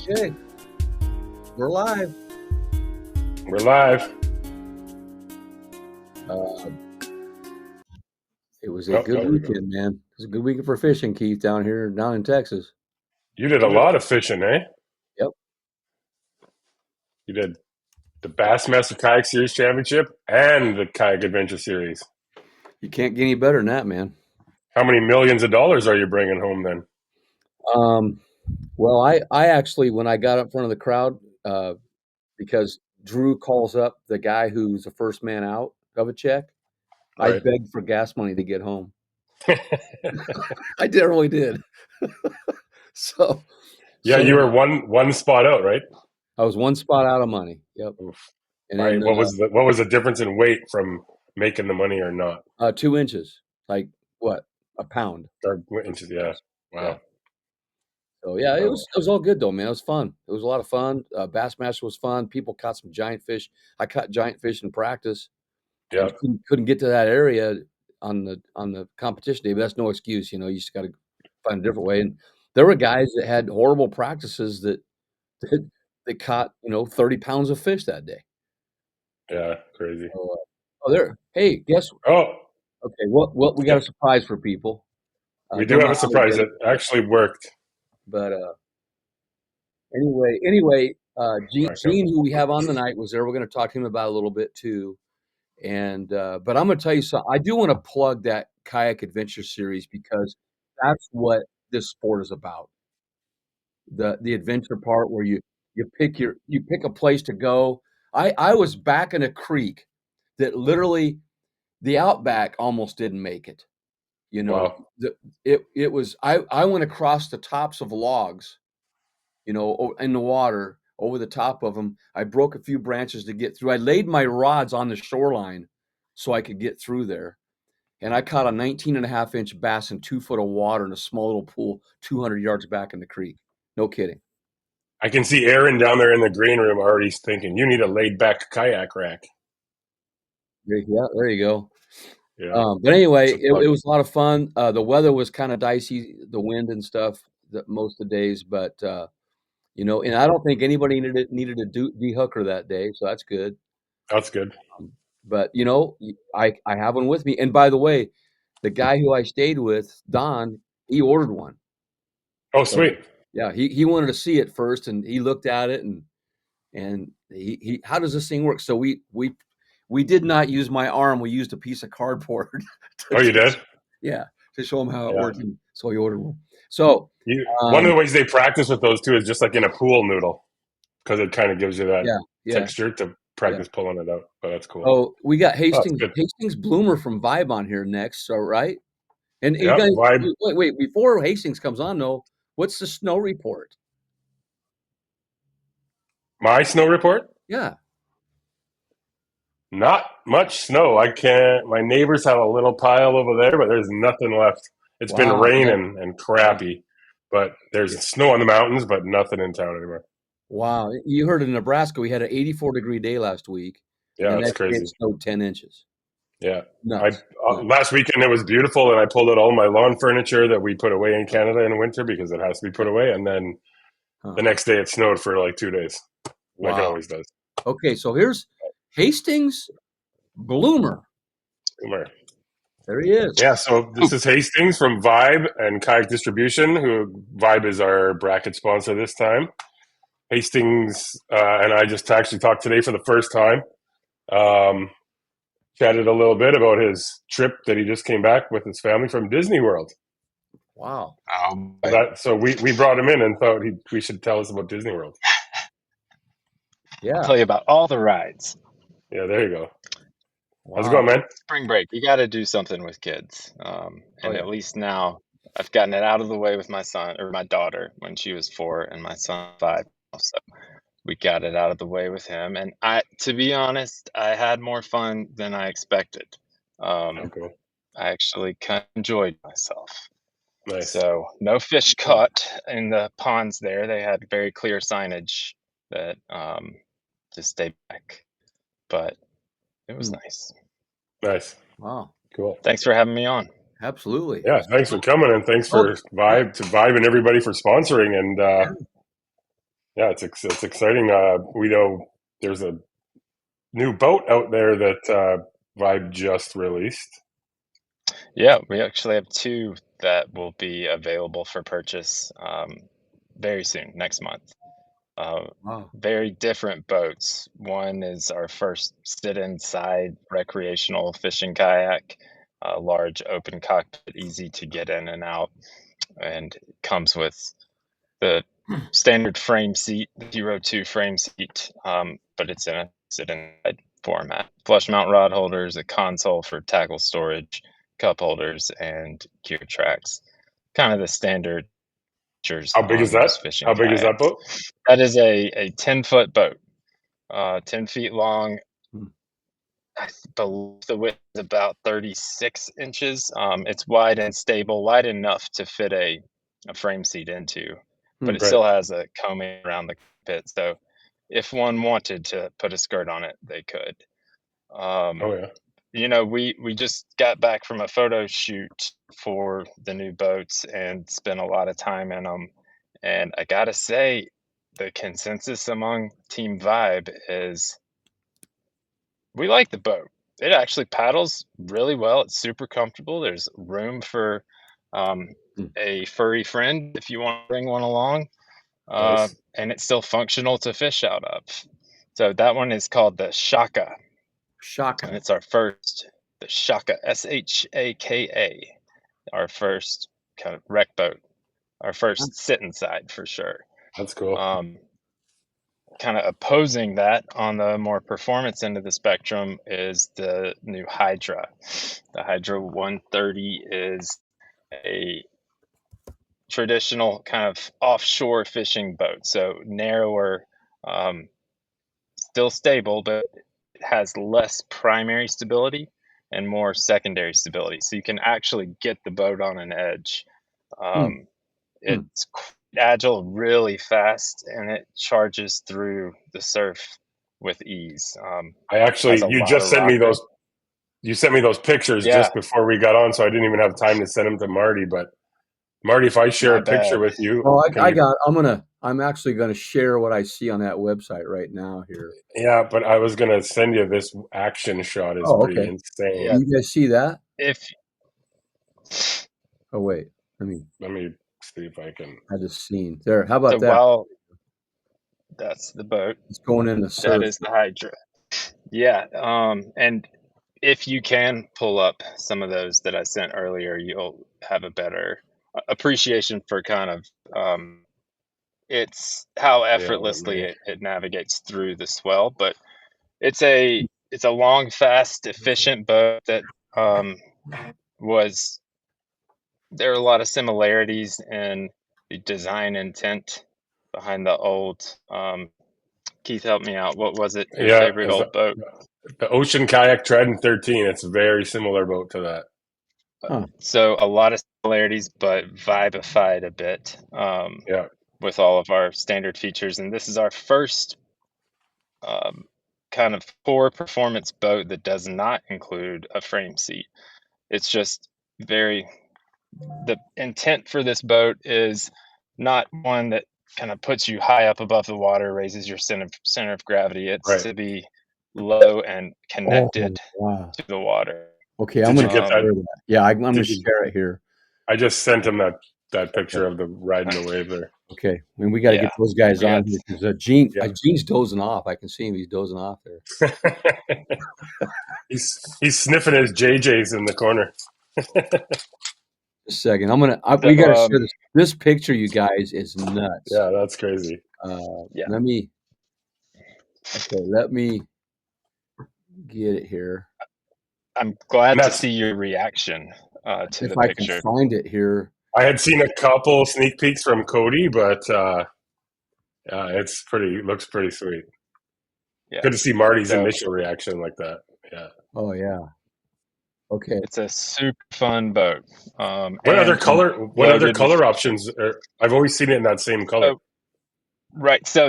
Okay, we're live. We're live. It was a good weekend, man. It was a good weekend for fishing, Keith, down in Texas. You did a lot of fishing, eh? Yep. You did the Bassmaster Kayak Series Championship and the Kayak Adventure Series. You can't get any better than that, man. How many millions of dollars are you bringing home then? Well, I actually, when I got up front of the crowd, because Drew calls up the guy who's the first man out of a check, I Right. begged for gas money to get home. I really did. So you were one spot out, right? I was one spot out of money. Yep. Oof. And Right. then What was the difference in weight from making the money or not? 2 inches, like what, a pound. Or inches, yeah. Wow. Yeah. So yeah, it was all good though, man. It was fun. It was a lot of fun. Bassmaster was fun. People caught some giant fish. I caught giant fish in practice. Yeah. Couldn't get to that area on the competition day, but that's no excuse. You just got to find a different way. And there were guys that had horrible practices that caught 30 pounds of fish that day. Yeah, crazy. So, hey, guess. Oh, okay. What we got a surprise for people. we do have a surprise that actually worked. But anyway, Gene, who we have on the night, was there. We're going to talk to him about it a little bit too. And but I'm going to tell you something. I do want to plug that Kayak Adventure Series because that's what this sport is about. The adventure part where you pick a place to go. I was back in a creek that literally the Outback almost didn't make it. Wow. It was I went across the tops of logs, in the water over the top of them. I broke a few branches to get through. I laid my rods on the shoreline so I could get through there. And I caught a 19.5-inch bass in 2 foot of water in a small little pool 200 yards back in the creek. No kidding. I can see Aaron down there in the green room already thinking, you need a laid back kayak rack. Yeah, there you go. Yeah. But anyway, it was a lot of fun. The weather was kind of dicey, the wind and stuff, most of the days, but and I don't think anybody needed a de-hooker that day, so that's good. That's good. But I have one with me. And by the way, the guy who I stayed with, Don, he ordered one. Oh, sweet. So, yeah, he wanted to see it first, and he looked at it, and he how does this thing work? So we did not use my arm. We used a piece of cardboard. Oh, you did? Yeah, to show him how it Yeah. worked. And so he ordered one. So one of the ways they practice with those too is just like in a pool noodle, because it kind of gives you that texture to practice pulling it out. But that's cool. Oh, we got Hastings Bloomer from Vibe on here next. So right, and you guys, wait before Hastings comes on though. What's the snow report? My snow report? Yeah. Not much snow. My neighbors have a little pile over there, but there's nothing left. It's been raining and crappy, but there's snow on the mountains, but nothing in town anymore. Wow. You heard in Nebraska, we had an 84-degree day last week. Yeah, that's crazy. It snowed 10 inches. Yeah. Last weekend it was beautiful, and I pulled out all my lawn furniture that we put away in Canada in winter because it has to be put away, and then the next day it snowed for like 2 days, like it always does. Okay, so here's Hastings Bloomer. There he is. Yeah, so this is Hastings from Vibe and Kayak Distribution, who Vibe is our bracket sponsor this time. Hastings and I just actually talked today for the first time. Chatted a little bit about his trip that he just came back with his family from Disney World. Wow. So we brought him in and thought we should tell us about Disney World. Yeah. I'll tell you about all the rides. Yeah, there you go. Wow. How's it going, man? Spring break. You got to do something with kids. At least now I've gotten it out of the way with my son or my daughter when she was 4 and my son 5. So we got it out of the way with him. And to be honest, I had more fun than I expected. Okay. I actually kind of enjoyed myself. Nice. So no fish caught in the ponds there. They had very clear signage that to stay back. But it was nice. Nice. Wow. Cool. Thanks for having me on. Absolutely. Yeah, thanks for coming, and thanks for Vibe and everybody for sponsoring. And Yeah, it's exciting. We know there's a new boat out there that Vibe just released. Yeah, we actually have two that will be available for purchase very soon, next month. Wow. Very different boats. One is our first sit inside recreational fishing kayak, a large open cockpit, easy to get in and out, and comes with the standard frame seat, the Hero 2 frame seat, but it's in a sit inside format. Flush mount rod holders, a console for tackle storage, cup holders, and gear tracks. Kind of the standard features How big is on that? most fishing How big is that kayaks. boat? That is a 10-foot boat, 10 feet long. Hmm. I believe the width is about 36 inches. It's wide and stable, wide enough to fit a frame seat into, but Hmm. it Right. still has a coaming around the pit. So if one wanted to put a skirt on it, they could. Um, Oh yeah. we just got back from a photo shoot for the new boats and spent a lot of time in them. And I gotta say, the consensus among Team Vibe is we like the boat. It actually paddles really well. It's super comfortable. There's room for um, Hmm. a furry friend if you want to bring one along, Nice. and it's still functional to fish out of. So that one is called the Shaka, and Shaka. it's our first, the Shaka, Shaka, our first kind of wreck boat, our first sit inside for sure. That's cool. Um, Kind of opposing that on the more performance end of the spectrum is the new Hydra. The Hydra 130 is a traditional kind of offshore fishing boat, so narrower, um, still stable, but it has less primary stability and more secondary stability. So you can actually get the boat on an edge. Hmm. Um, Hmm. it's agile, really fast, and it charges through the surf with ease. I Has actually, a lot of rocker. you sent me those pictures Yeah, just before we got on, so I didn't even have time to send them to Marty. But Marty, if I share my a picture bad. with you, Well, can I you? got. I'm actually going to share what I see on that website right now here. Yeah, but I was gonna send you this action shot. Is Oh, pretty okay. insane. Yeah, You guys see that? if Oh, wait. Let me. Let me see if I can. I just seen there. How so, about that? while that's the boat, It's going in the that surf. is the Hydra. Yeah, and if you can pull up some of those that I sent earlier, you'll have a better appreciation for kind of it's how Yeah, let effortlessly me. it navigates through the swell. But it's a long, fast, efficient boat that um, was there are a lot of similarities in the design intent behind the old. Keith, help me out. What was it? Your Yeah, favorite is old boat? the Ocean Kayak Trident 13. It's a very similar boat to that. Huh. So a lot of similarities, but vibified a bit Yeah, with all of our standard features. And this is our first um, kind of core performance boat that does not include a frame seat. It's just very, the intent for this boat is not one that kind of puts you high up above the water, raises your center of gravity. It's right. to be low and Oh, connected wow. to the water. Okay, I'm Did going you to get that? share that. Yeah, I'm going to Did you? share it here. I just sent him that Okay. picture of the riding the wave there. Okay. And we got to Yeah, get those guys I on got here because Yeah. Gene's dozing off. I can see him. He's dozing off there. he's sniffing his JJ's in the corner. A second. We got so to share this. This picture, you guys, is nuts. Yeah, that's crazy. yeah. Let me. Okay, let me get it here. I'm And glad to that's see your reaction to If the I can picture. find it here. I had seen a couple sneak peeks from Cody, but looks pretty sweet. Yeah. Good to see Marty's So initial reaction like that. Yeah. Oh yeah. Okay. it's a super fun boat. What other And color? What other loaded with color features. options? I've always seen it in that same color. Oh, right. So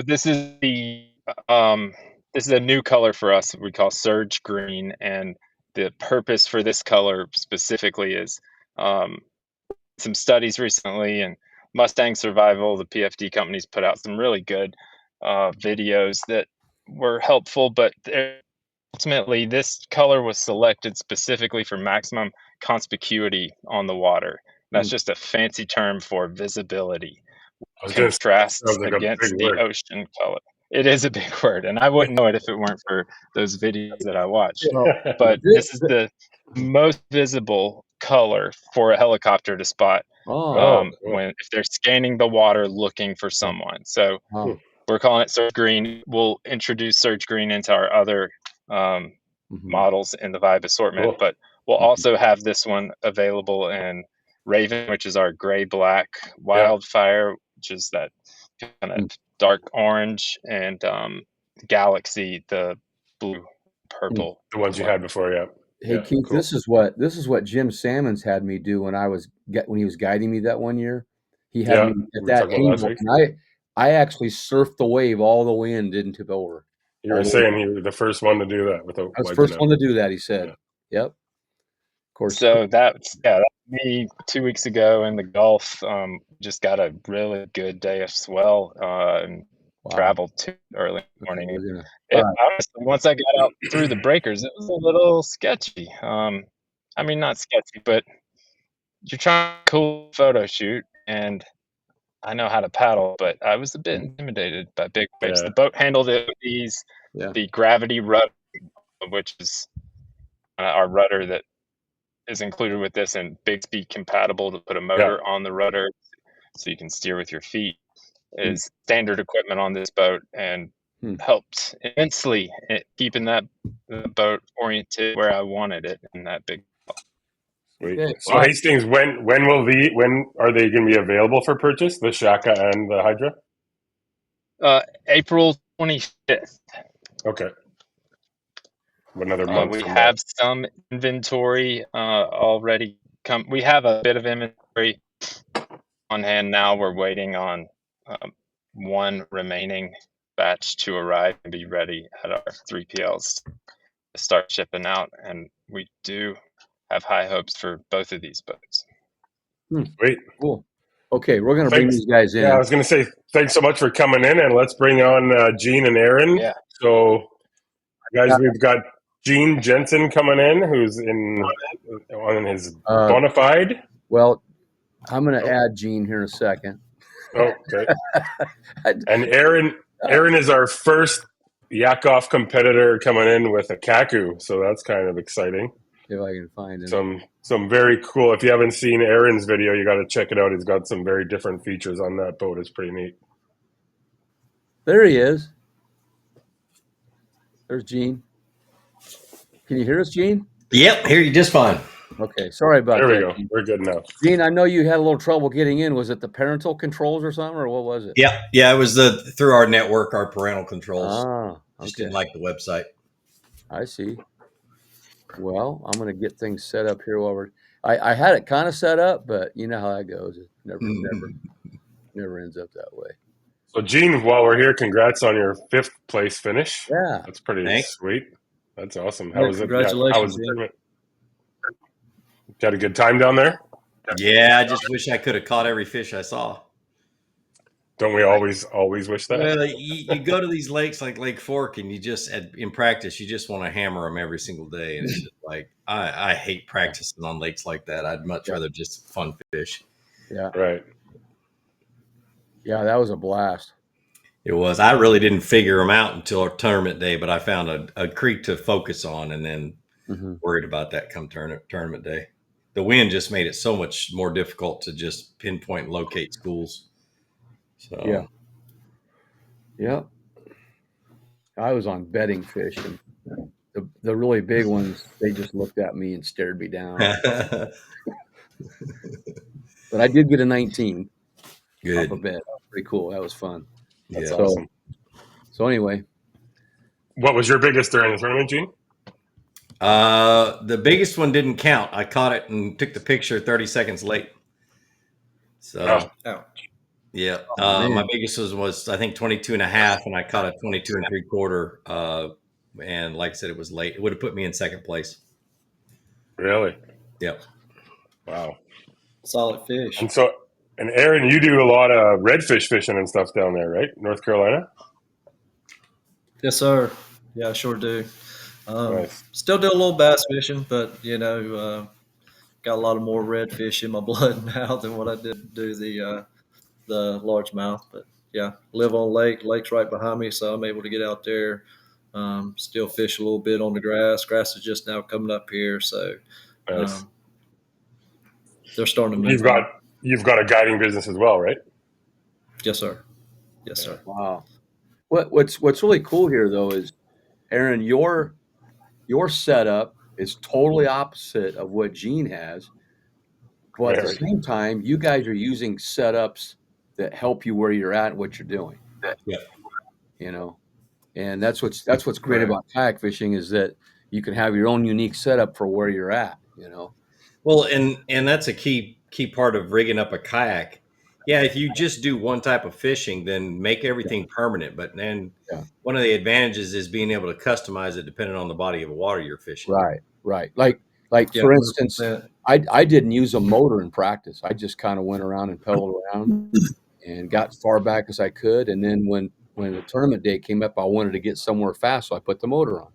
um this is a new color for us we call Surge Green, and the purpose for this color specifically is um some studies recently, and Mustang Survival, the PFD companies put out some really good videos that were helpful, but ultimately this color was selected specifically for maximum conspicuity on the water. That's just a fancy term for visibility. I was going to say, that Contrasts sounds like a big against the word. ocean color. It is a big word, and I wouldn't know it if it weren't for those videos that I watched. But this is the most visible color for a helicopter to spot Cool. when if they're scanning the water looking for someone. So we're calling it Surge Green. We'll introduce Surge Green into our other models in the Vibe assortment, but we'll also have this one available in Raven, which is our gray-black, Wildfire, which is that kind of dark orange, and Galaxy, the blue purple. The ones you had before, Hey Keith, cool. this is what Jim Salmons had me do when he was guiding me that one year. He had me at that table, and I actually surfed the wave all the way in, didn't tip over. You were saying you were the first one to do that without. I was the first one to do that, he said. Yep. Of course. So that's me 2 weeks ago in the Gulf. Just got a really good day of swell and traveled too early in the morning. Honestly, once I got out through the breakers, it was a little sketchy. I mean, not sketchy, but you're trying to cool photo shoot, and I know how to paddle, but I was a bit intimidated by big waves. The boat handled it with the gravity rudder, which is our rudder that is included with this, and Bixby compatible to put a motor on the rudder so you can steer with your feet, is standard equipment on this boat, and helped immensely in keeping the boat oriented where I wanted it in that big. Sweet. So Hastings, when are they going to be available for purchase? The Shaka and the Hydra? April 25th. Okay. Another month. We have some inventory already come. We have a bit of inventory on hand now. We're waiting on one remaining batch to arrive and be ready at our 3PLs to start shipping out, and we do have high hopes for both of these boats. Sweet. Cool. Okay, we're going to bring these guys in. Yeah, I was going to say thanks so much for coming in, and let's bring on Gene and Aaron. Yeah. So, guys, we've got Gene Jensen coming in, who's on his bona fide. Well, I'm going to add Gene here in a second. Okay. And Aaron is our first Yakoff competitor coming in with a Kaku, so that's kind of exciting. If I can find it. Some very cool. If you haven't seen Aaron's video, you got to check it out. He's got some very different features on that boat. It's pretty neat. There he is. There's Gene. Can you hear us, Gene? Yep, hear you just fine. Okay, sorry about that. There we go. We're good now. Gene, I know you had a little trouble getting in. Was it the parental controls or something, or what was it? Yeah, it was through our network, our parental controls. Okay. Just didn't like the website. I see. Well, I'm going to get things set up here while I had it kind of set up, but you know how that goes. It never ends up that way. So, Gene, while we're here, congrats on your 5th place finish. Yeah. That's pretty sweet. That's awesome. How was it? Congratulations. How was the tournament? Got a good time down there? Yeah, I just wish I could have caught every fish I saw. Don't we always wish that? Well, you go to these lakes like Lake Fork, and you just in practice, you just want to hammer them every single day, and it's just like I hate practicing on lakes like that. I'd much rather just fun fish. Yeah. Right. Yeah, that was a blast. It was. I really didn't figure them out until tournament day, but I found a creek to focus on, and then worried about that come tournament day. The wind just made it so much more difficult to just pinpoint and locate schools. So yeah. I was on bedding fish, and the really big ones, they just looked at me and stared me down. But I did get a 19 Good. off a bed. That was pretty cool. That was fun. That's awesome. So anyway. What was your biggest during the tournament, Gene? The biggest one didn't count. I caught it and took the picture 30 seconds late. So, yeah. My biggest was I think 22 and a half, and I caught a 22 and 3/4. And like I said, it was late. It would have put me in second place. Really? Yep. Wow. Solid fish. And Aaron, you do a lot of redfish fishing and stuff down there, right? North Carolina? Yes, sir. Yeah, I sure do. Nice. Still do a little bass fishing, but got a lot of more redfish in my blood now than what I did do the largemouth. But yeah, live on lake. Lake's right behind me, so I'm able to get out there. Still fish a little bit on the grass. Grass is just now coming up here, so Nice. they're starting to move on. You've got a guiding business as well, right? Yes, sir. Yes, sir. Wow. What's really cool here though is, Aaron, your setup is totally opposite of what Gene has, but at the Very. same time, you guys are using setups that help you where you're at and what you're doing. Yeah. You know, and that's what's great about kayak fishing is that you can have your own unique setup for where you're at. You know. Well, and that's a key part of rigging up a kayak. Yeah, if you just do one type of fishing, then make everything permanent. But then one of the advantages is being able to customize it depending on the body of water you're fishing. Right. Like for instance, 100%. I didn't use a motor in practice. I just kind of went around and pedaled around and got as far back as I could. And then when the tournament day came up, I wanted to get somewhere fast, so I put the motor on.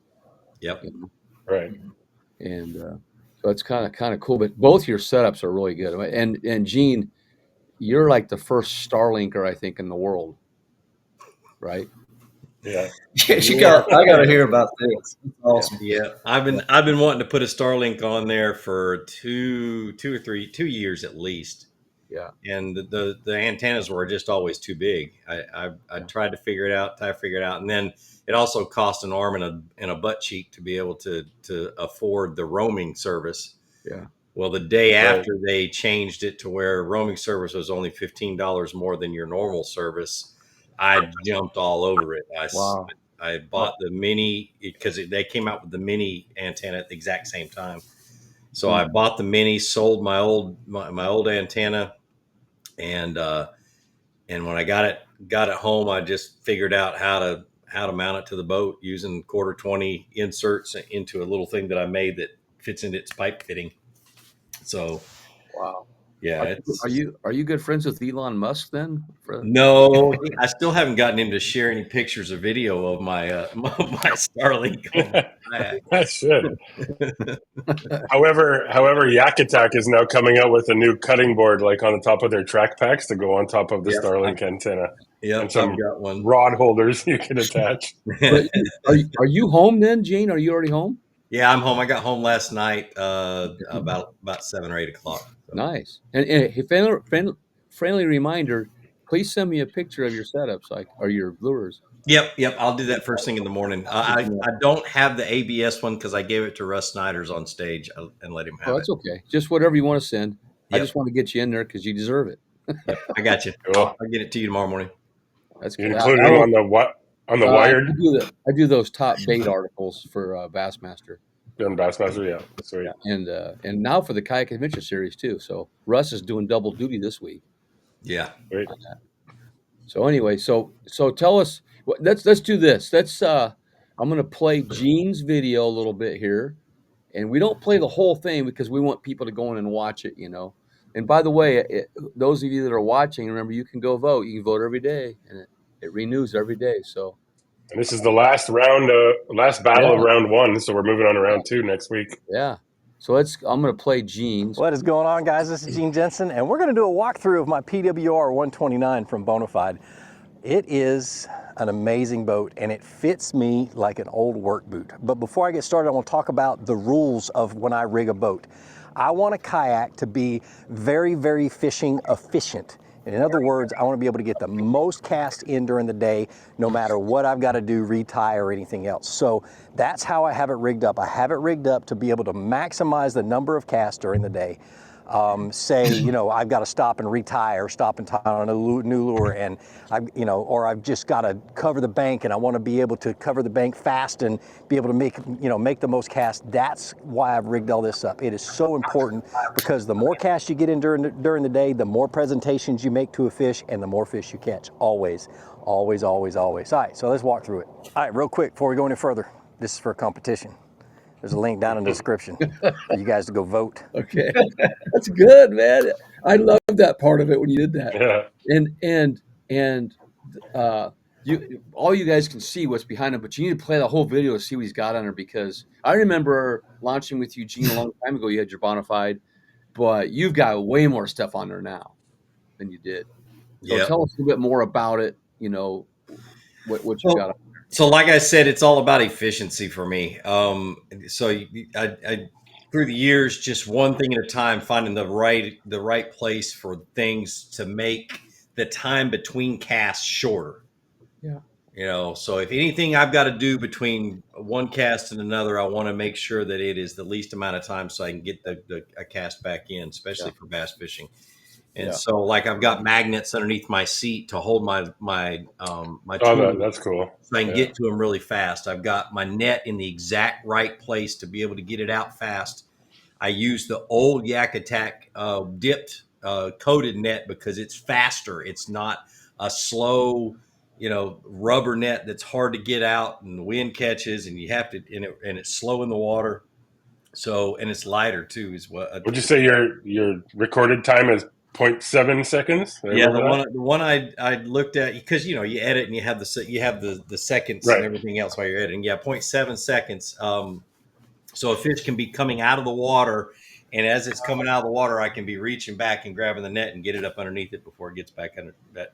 Yep. You know? Right. And so it's kind of cool. But both your setups are really good. And Gene, you're like the first Starlinker, I think, in the world, right? Yeah. I got to hear about this. It's awesome. Yeah, I've been wanting to put a Starlink on there for 2 years at least. Yeah. And the antennas were just always too big. I tried to figure it out, and then it also cost an arm and a butt cheek to be able to afford the roaming service. Yeah. Well, the day after they changed it to where roaming service was only $15 more than your normal service, I jumped all over it. I bought the mini because they came out with the mini antenna at the exact same time. So I bought the mini, sold my old antenna, and when I got it home, I just figured out how to mount it to the boat using 1/4-20 inserts into a little thing that I made that fits into its pipe fitting. So, wow. Yeah. Are you good friends with Elon Musk then? No, I still haven't gotten him to share any pictures or video of my my Starlink. That should. However, Yakoff is now coming out with a new cutting board, like on the top of their track packs, to go on top of the Starlink antenna. Yeah, and some I've got one. rod holders you can attach. Are you home then, Gene? Are you already home? Yeah, I'm home. I got home last night about 7 or 8 o'clock. So. Nice. And friendly reminder, please send me a picture of your setups, or your lures. Yep. I'll do that first thing in the morning. I don't have the ABS one because I gave it to Russ Snyder's on stage and let him have it. That's okay. Just whatever you want to send. Yep. I just want to get you in there because you deserve it. Yep, I got you. Cool. I'll get it to you tomorrow morning. That's good. Including on the Wired. I do those top bait articles for Bassmaster. Doing Bassmaster, yeah, sweet. Yeah. And now for the Kayak Adventure Series too. So Russ is doing double duty this week. Yeah. Great. So anyway, so tell us. Let's do this. I'm going to play Gene's video a little bit here, and we don't play the whole thing because we want people to go in and watch it. And by the way, those of you that are watching, remember you can go vote. You can vote every day, and it renews every day. So. And this is the last round, last battle of round 1. So we're moving on to round 2 next week. Yeah. So I'm going to play Gene's. What is going on, guys? This is Gene Jensen, and we're going to do a walkthrough of my PWR 129 from Bonafide. It is an amazing boat, and it fits me like an old work boot. But before I get started, I want to talk about the rules of when I rig a boat. I want a kayak to be very, very fishing efficient. And in other words, I want to be able to get the most cast in during the day, no matter what I've got to do, retie or anything else. So that's how I have it rigged up. I have it rigged up to be able to maximize the number of casts during the day. Say, I've got to stop and retire, stop and tie on a new lure, and or I've just got to cover the bank, and I want to be able to cover the bank fast and be able to make the most cast. That's why I've rigged all this up. It is so important because the more cast you get in during the day, the more presentations you make to a fish, and the more fish you catch. Always, always, always, always. All right, so let's walk through it. All right, real quick before we go any further. This is for a competition. There's a link down in the description for you guys to go vote. Okay, that's good, man. I love that part of it when you did that. Yeah. And all you guys can see what's behind him, but you need to play the whole video to see what he's got on her, because I remember launching with Eugene a long time ago. You had your Bonafide, but you've got way more stuff on there now than you did. So Yeah. tell us a little bit more about it. What you got on there. So like I said, it's all about efficiency for me. I through the years, just one thing at a time, finding the right place for things to make the time between casts shorter. Yeah. So if anything I've got to do between one cast and another, I want to make sure that it is the least amount of time so I can get a cast back in, especially for bass fishing. And so, like, I've got magnets underneath my seat to hold my tool. That's cool. So I can get to them really fast. I've got my net in the exact right place to be able to get it out fast. I use the old Yak Attack dipped coated net because it's faster. It's not a slow, rubber net that's hard to get out, and the wind catches, and you have to, and it's slow in the water. So, and it's lighter too. Is what would you say your recorded time is 0.7 seconds? Yeah, the one I looked at, because you edit and you have the seconds and everything else while you're editing. Yeah, 0.7 seconds. So a fish can be coming out of the water, and as it's coming out of the water, I can be reaching back and grabbing the net and get it up underneath it before it gets back under that.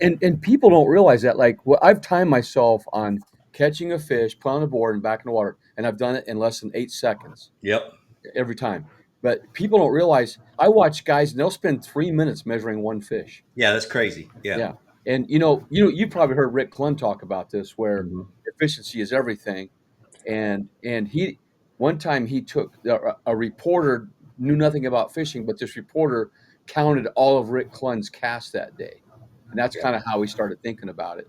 And people don't realize that. Like, I've timed myself on catching a fish, put on the board, and back in the water, and I've done it in less than 8 seconds. Yep. Every time. But people don't realize, I watch guys and they'll spend 3 minutes measuring one fish. Yeah, that's crazy. Yeah. And you probably heard Rick Clunn talk about this, where efficiency is everything. And he one time he took a reporter, knew nothing about fishing, but this reporter counted all of Rick Clunn's casts that day. And that's kind of how we started thinking about it.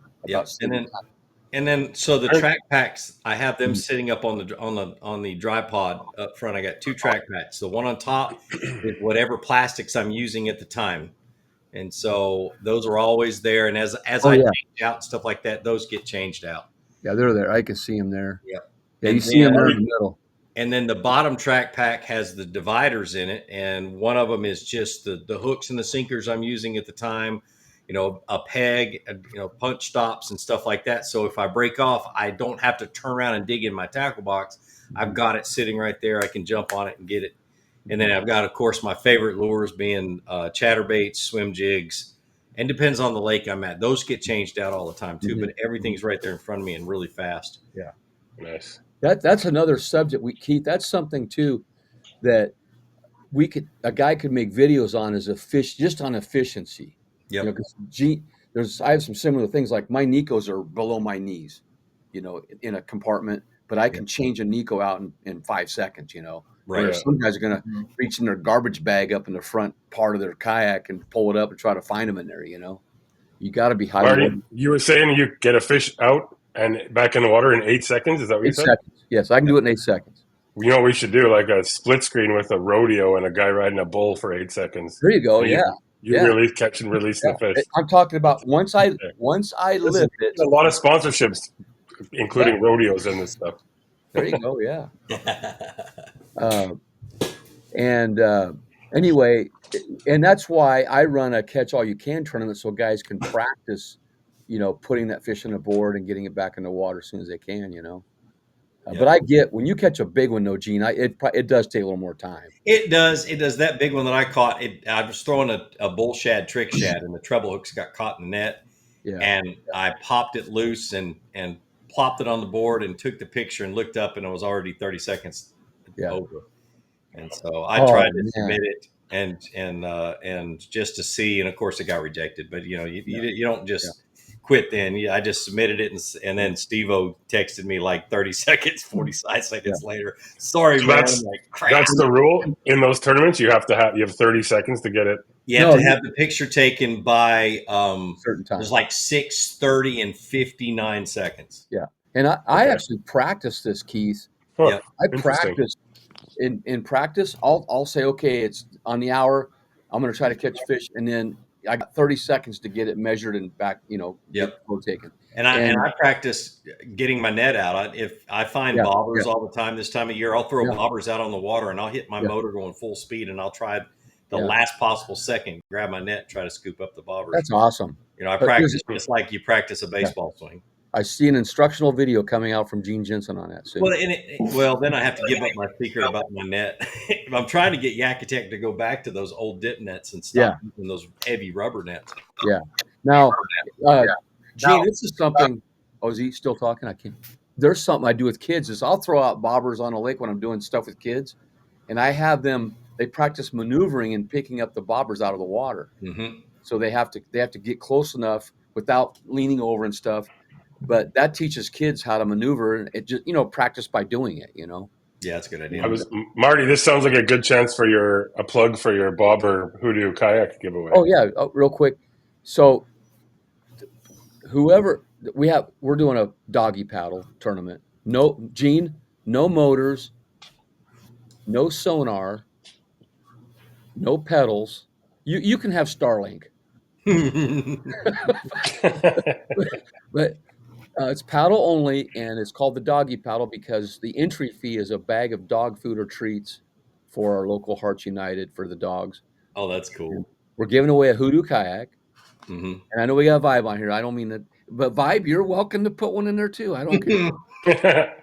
And then so the track packs, I have them sitting up on the dry pod up front. I got 2 track packs. The one on top is whatever plastics I'm using at the time. And so those are always there. And as I change out and stuff like that, those get changed out. Yeah, they're there. I can see them there. Yep. Yeah, you see them there in the middle. And then the bottom track pack has the dividers in it. And one of them is just the hooks and the sinkers I'm using at the time. A peg, punch stops and stuff like that. So if I break off, I don't have to turn around and dig in my tackle box. I've got it sitting right there. I can jump on it and get it. And then I've got, of course, my favorite lures being chatterbaits, swim jigs, and depends on the lake I'm at. Those get changed out all the time too, but everything's right there in front of me and really fast. Yeah. Nice. That's another subject, Keith. That's something too that a guy could make videos on, as just on efficiency. Yeah. Because I have some similar things, like my Nikos are below my knees, in a compartment, but I can change a Nico out in 5 seconds, Right. Whereas some guys are going to reach in their garbage bag up in the front part of their kayak and pull it up and try to find them in there, You got to be high. Marty, you were saying you get a fish out and back in the water in 8 seconds? Is that what you said? 8 seconds. Yes, I can do it in 8 seconds. You know what we should do? Like a split screen with a rodeo and a guy riding a bull for 8 seconds. There you go. So you really catch and release the fish. I'm talking about once I lift it. A lot of sponsorships, including rodeos and this stuff. There you go. Yeah. Anyway, and that's why I run a catch all you can tournament, so guys can practice, putting that fish on the board and getting it back in the water as soon as they can, But I get, when you catch a big one, though, Gene, it does take a little more time. It does. That big one that I caught, I was throwing a bull shad, trick shad, and the treble hooks got caught in the net. Yeah. And I popped it loose and plopped it on the board and took the picture and looked up, and it was already 30 seconds over. And so I tried to submit it and just to see, and of course it got rejected. But you don't just quit then. I just submitted it, and then Steve-O texted me like 30 seconds, 45 seconds later. Sorry, so man. That's the rule in those tournaments. You have 30 seconds to get it. You have to have the picture taken by certain time. It was like 6:30 and 59 seconds. Yeah, and I actually practiced this, Keith. Huh. I practiced. In practice, I'll say, okay, it's on the hour. I'm going to try to catch fish, and then I got 30 seconds to get it measured and back, taken. And I practice getting my net out. If I find bobbers all the time this time of year, I'll throw bobbers out on the water, and I'll hit my motor going full speed, and I'll try the last possible second, grab my net, and try to scoop up the bobbers. That's awesome. I practice just like you practice a baseball swing. I see an instructional video coming out from Gene Jensen on that soon. Well, then I have to give up my secret about my net. I'm trying to get Yakoff to go back to those old dip nets and stop using those heavy rubber nets. Yeah. Now, Gene, this is something. Oh, is he still talking? I can't. There's something I do with kids is I'll throw out bobbers on a lake when I'm doing stuff with kids, and I have them. They practice maneuvering and picking up the bobbers out of the water. Mm-hmm. So they have to get close enough without leaning over and stuff. But that teaches kids how to maneuver, and it just practice by doing it. Yeah, that's a good idea. Marty, this sounds like a good chance for a plug for your bobber hoodoo kayak giveaway. Oh yeah, real quick. So whoever we're doing a doggy paddle tournament. No, Gene, no motors, no sonar, no pedals. You can have Starlink, but it's paddle only, and it's called the doggy paddle because the entry fee is a bag of dog food or treats for our local Hearts United for the dogs. Oh, that's cool. And we're giving away a hoodoo kayak, mm-hmm. and I know we got Vibe on here. I don't mean that, but Vibe, you're welcome to put one in there too. I don't care.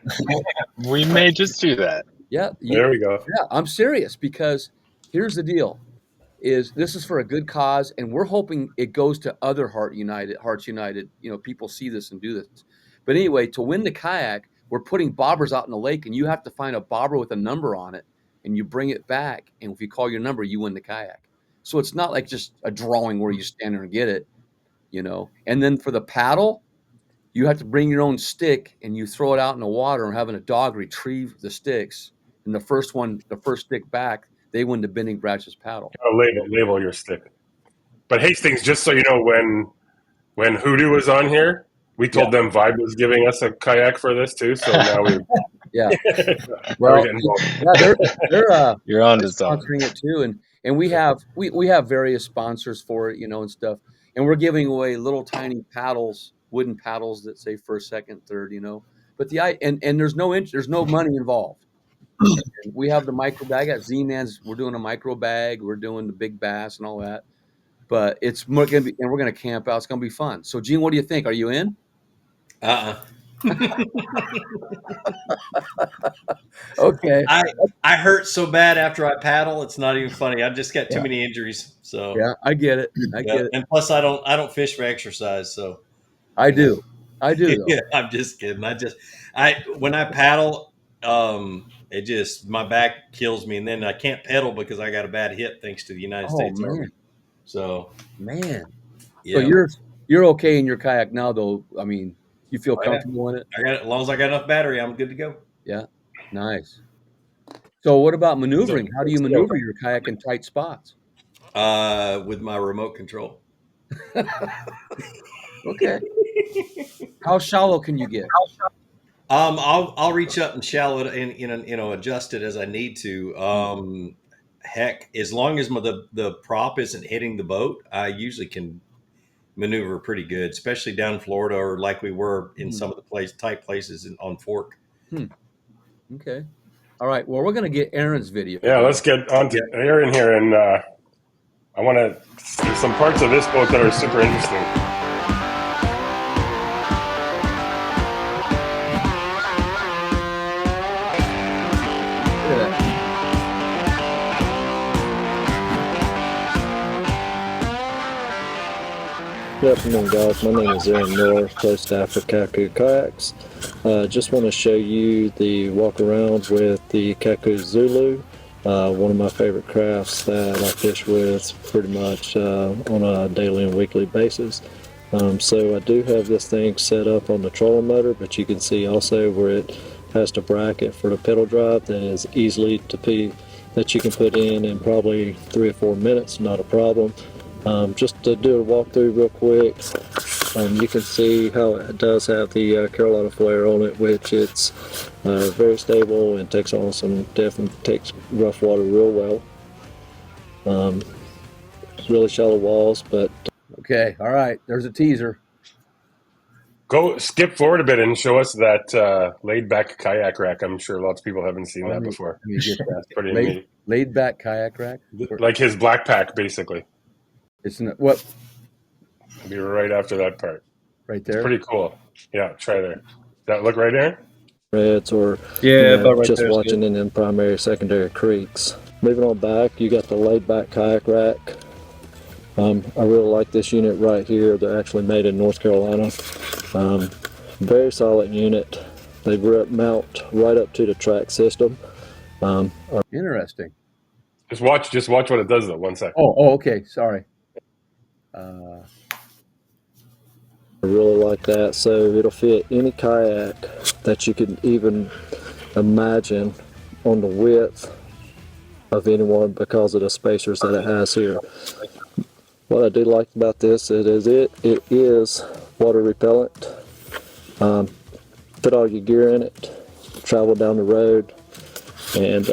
We may just do that. Yeah, there we go. Yeah, I'm serious because here's the deal. This is for a good cause, and we're hoping it goes to other Hearts United. People see this and do this. But anyway, to win the kayak, we're putting bobbers out in the lake, and you have to find a bobber with a number on it, and you bring it back. And if you call your number, you win the kayak. So it's not like just a drawing where you stand there and get it, And then for the paddle, you have to bring your own stick, and you throw it out in the water, and having a dog retrieve the sticks. And the first stick back, they win the Bending Branches paddle. Label your stick. But Hastings, just so you know, when Hoodoo was on here, we told them Vibe was giving us a kayak for this too. So now we well, they're you're on to sponsoring it too, and we have various sponsors for it, and stuff, and we're giving away little tiny paddles, wooden paddles that say first, second, third, But and there's no money involved. We have the micro bag at Z-Man's. We're doing a micro bag. We're doing the big bass and all that. But it's more going to be, and we're going to camp out. It's going to be fun. So, Gene, what do you think? Are you in? Okay. I hurt so bad after I paddle. It's not even funny. I just got too many injuries. So yeah, I get it. I get it. And plus, I don't fish for exercise. So I do. Yeah, I'm just kidding. When I paddle, it just my back kills me, and then I can't pedal because I got a bad hip thanks to the United States Army. So yeah. So you're okay in your kayak now, though. I mean, you feel comfortable in it? I got it. As long as I got enough battery, I'm good to go. Yeah, nice. So what about maneuvering? How do you maneuver your kayak in tight spots? With my remote control. Okay. How shallow can you get? I'll reach up and shallow it and adjust it as I need to. Heck, as long as the prop isn't hitting the boat, I usually can maneuver pretty good, especially down in Florida or like we were in some of the tight places on Fork. Okay. All right. Well, we're going to get Aaron's video. Yeah, let's get on to Aaron here, and I want to. There's some parts of this boat that are super interesting. Good afternoon, guys. My name is Aaron Miller, co-staff for Kaku Kayaks. Just want to show you the walk around with the Kaku Zulu, one of my favorite crafts that I fish with pretty much on a daily and weekly basis. So I do have this thing set up on the trolling motor, but you can see also where it has the bracket for the pedal drive that is easily that you can put in probably 3 or 4 minutes, not a problem. Just to do a walkthrough real quick, you can see how it does have the Carolina flare on it, which it's very stable and takes on definitely takes rough water real well. It's really shallow walls, but okay, all right. There's a teaser. Go skip forward a bit and show us that laid back kayak rack. I'm sure lots of people haven't seen that before. Let me get that. Pretty neat. Laid back kayak rack. Like his black pack, basically. Isn't it what? It'll be right after that part. Right there. It's pretty cool. Yeah, try there. Does that look right, Aaron? Reds or right just there watching in them primary, secondary creeks. Moving on back, you got the laid back kayak rack. I really like this unit right here. They're actually made in North Carolina. Very solid unit. They mount right up to the track system. Interesting. Just watch what it does though. 1 second. Oh, okay. Sorry. I really like that. So it'll fit any kayak that you could even imagine on the width of anyone because of the spacers that it has here. What I do like about this is it is water repellent. Put all your gear in it, travel down the road, and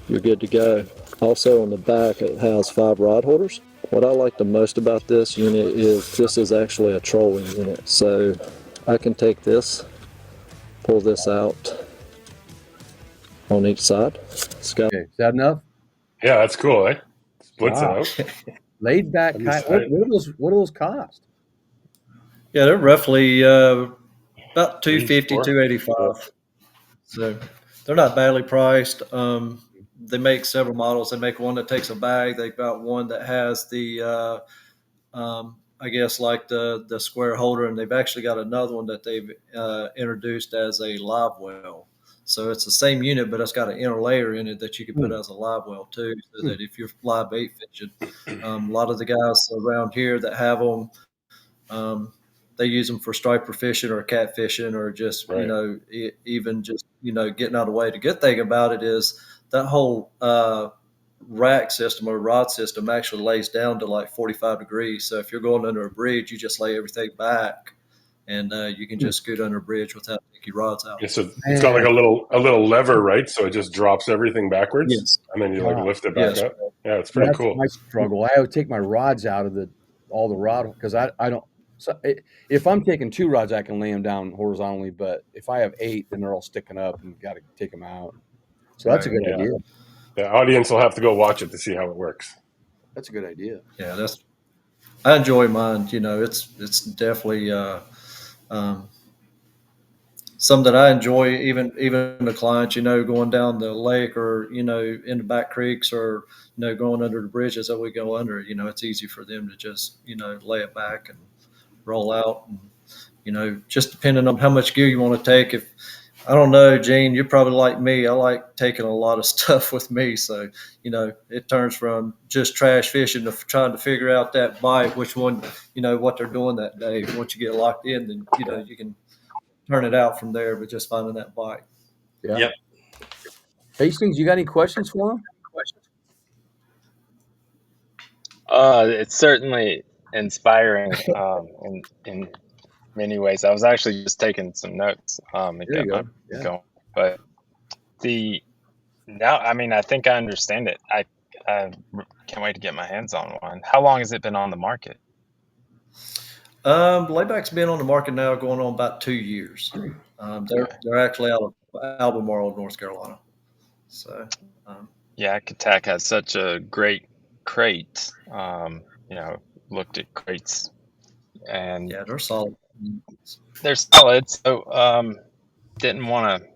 you're good to go. Also on the back it has 5 rod holders. What I like the most about this unit is this is actually a trolling unit. So I can take this, pull this out on each side. Okay, is that enough? Yeah, that's cool, eh? Splits Wow. it out. Laid back kayak. What do those cost? Yeah, they're roughly about 250, 4. 285. So they're not badly priced. They make several models. They make one that takes a bag. They've got one that has the, I guess, like the square holder, and they've actually got another one that they've introduced as a live well. So it's the same unit, but it's got an inner layer in it that you can put as a live well too, so that if you're live bait fishing, a lot of the guys around here that have them, they use them for striper fishing or cat fishing or just, Right. even just, getting out of the way. The good thing about it is that whole rack system or rod system actually lays down to like 45 degrees. So if you're going under a bridge, you just lay everything back and you can just scoot under a bridge without taking your rods out. Yeah, so it's got like a little lever, right? So it just drops everything backwards. Yes. And then you like lift it back up. Yeah, it's pretty cool. That's my struggle. I would take my rods out of all the rod because I don't. So if I'm taking 2 rods, I can lay them down horizontally. But if I have 8, then they're all sticking up and got to take them out. So that's a good idea. The audience will have to go watch it to see how it works. That's a good idea. Yeah, I enjoy mine. It's definitely something that I enjoy. Even the clients, going down the lake or in the back creeks or going under the bridges that we go under. It's easy for them to just lay it back and roll out, and just depending on how much gear you want to take. If I don't know, Gene, you're probably like me. I like taking a lot of stuff with me. So, it turns from just trash fishing to trying to figure out that bite, which one, what they're doing that day. Once you get locked in, then, you can turn it out from there, but just finding that bite. Yeah. Yep. Hastings, you got any questions for him? It's certainly inspiring in many ways. I was actually just taking some notes and There you got go. my going. But I think I understand it. I can't wait to get my hands on one. How long has it been on the market? Layback's been on the market now going on about 2 years. They're actually out of Albemarle, North Carolina. So Yakoff has such a great crate. Looked at crates, and yeah, they're solid. They're solid. So didn't want to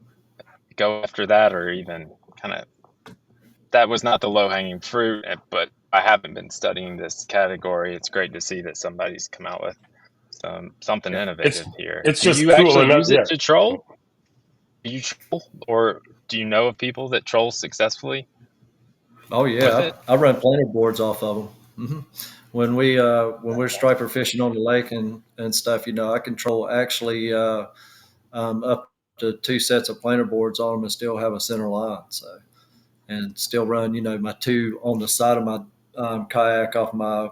go after that, or even kind of that was not the low hanging fruit. But I haven't been studying this category. It's great to see that somebody's come out with something innovative here. It's do just you cool actually enough, use it to troll? Do you troll, or do you know of people that troll successfully? Oh yeah, I run planer boards off of them. Mm-hmm. When we're striper fishing on the lake and stuff, I control actually up to 2 sets of planer boards on them and still have a center line. So and still run my 2 on the side of my kayak off my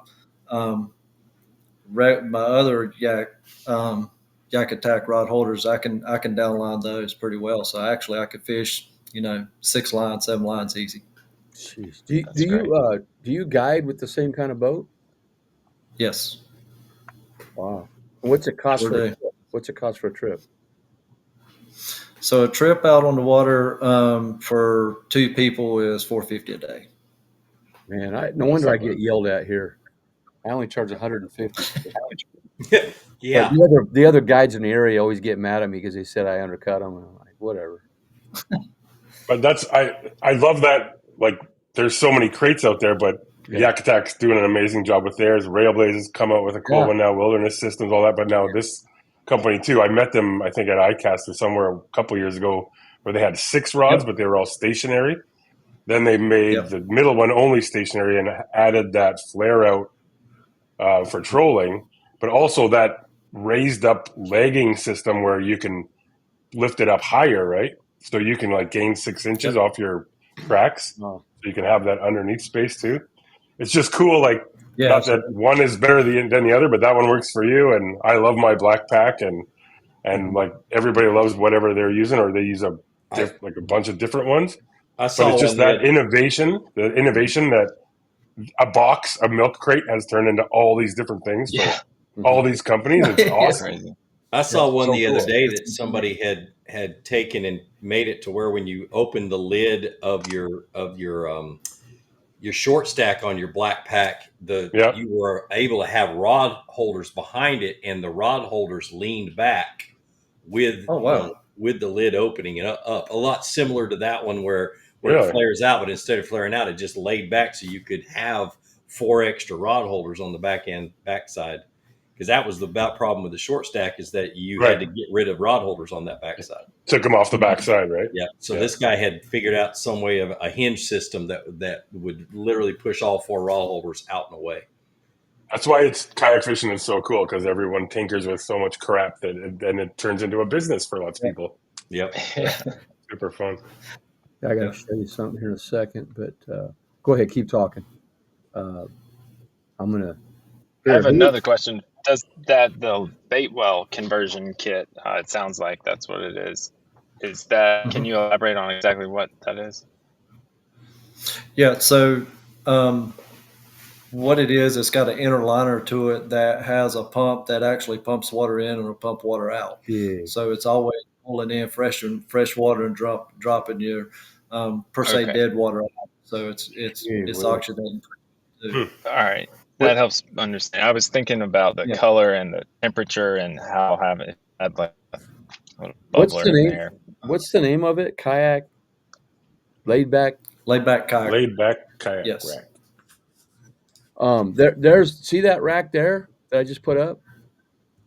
my other Yakoff rod holders. I can downline those pretty well. So actually I could fish 6 lines, 7 lines easy. Jeez. Do you guide with the same kind of boat? Yes. Wow. What's it cost Sure for a do. trip? What's it cost for a trip? So a trip out on the water for 2 people is $450 a day. Man, no wonder I get yelled at here. I only charge 150. Yeah. But the other guides in the area always get mad at me because they said I undercut them. And I'm like, whatever. But I love that. Like, there's so many crates out there, but Yakoff's doing an amazing job with theirs. Railblazers come out with a cool one now. Wilderness Systems, all that. But now this company too. I met them, I think, at ICAST or somewhere a couple years ago, where they had 6 rods, but they were all stationary. Then they made the middle one only stationary and added that flare out for trolling, but also that raised up legging system where you can lift it up higher, right? So you can like gain 6 inches off your cracks. So you can have that underneath space too. It's just cool. Like, not that one is better than the other, but that one works for you. And I love my black pack, and like everybody loves whatever they're using, or they use like a bunch of different ones. But it's just that innovation that a milk crate has turned into all these different things for all these companies. It's awesome. I saw one the other day that somebody had taken and made it to where when you open the lid of your short stack on your black pack, you were able to have rod holders behind it, and the rod holders leaned back with with the lid opening it up. A lot similar to that one where it flares out, but instead of flaring out, it just laid back so you could have 4 extra rod holders on the backside. Because that was the problem with the short stack, is that you had to get rid of rod holders on that backside. Took them off the backside, right? Yeah. So this guy had figured out some way of a hinge system that would literally push all 4 rod holders out and away. That's why kayak fishing is so cool, because everyone tinkers with so much crap that it turns into a business for lots of people. Yep. Super fun. I got to show you something here in a second, but go ahead, keep talking. I'm gonna. I have another question. Does the bait well conversion kit? It sounds like that's what it is. Is that? Can you elaborate on exactly what that is? Yeah. So what it is, it's got an inner liner to it that has a pump that actually pumps water in and will pump water out. Yeah. So it's always pulling in fresh water and dropping your per se dead water out. So it's oxygenated. All right. That helps understand. I was thinking about the color and the temperature and how it had like a bubbler in there. What's the name of it? Kayak? Laid back kayak. Laid back kayak. Yes. Rack. There's see that rack there that I just put up?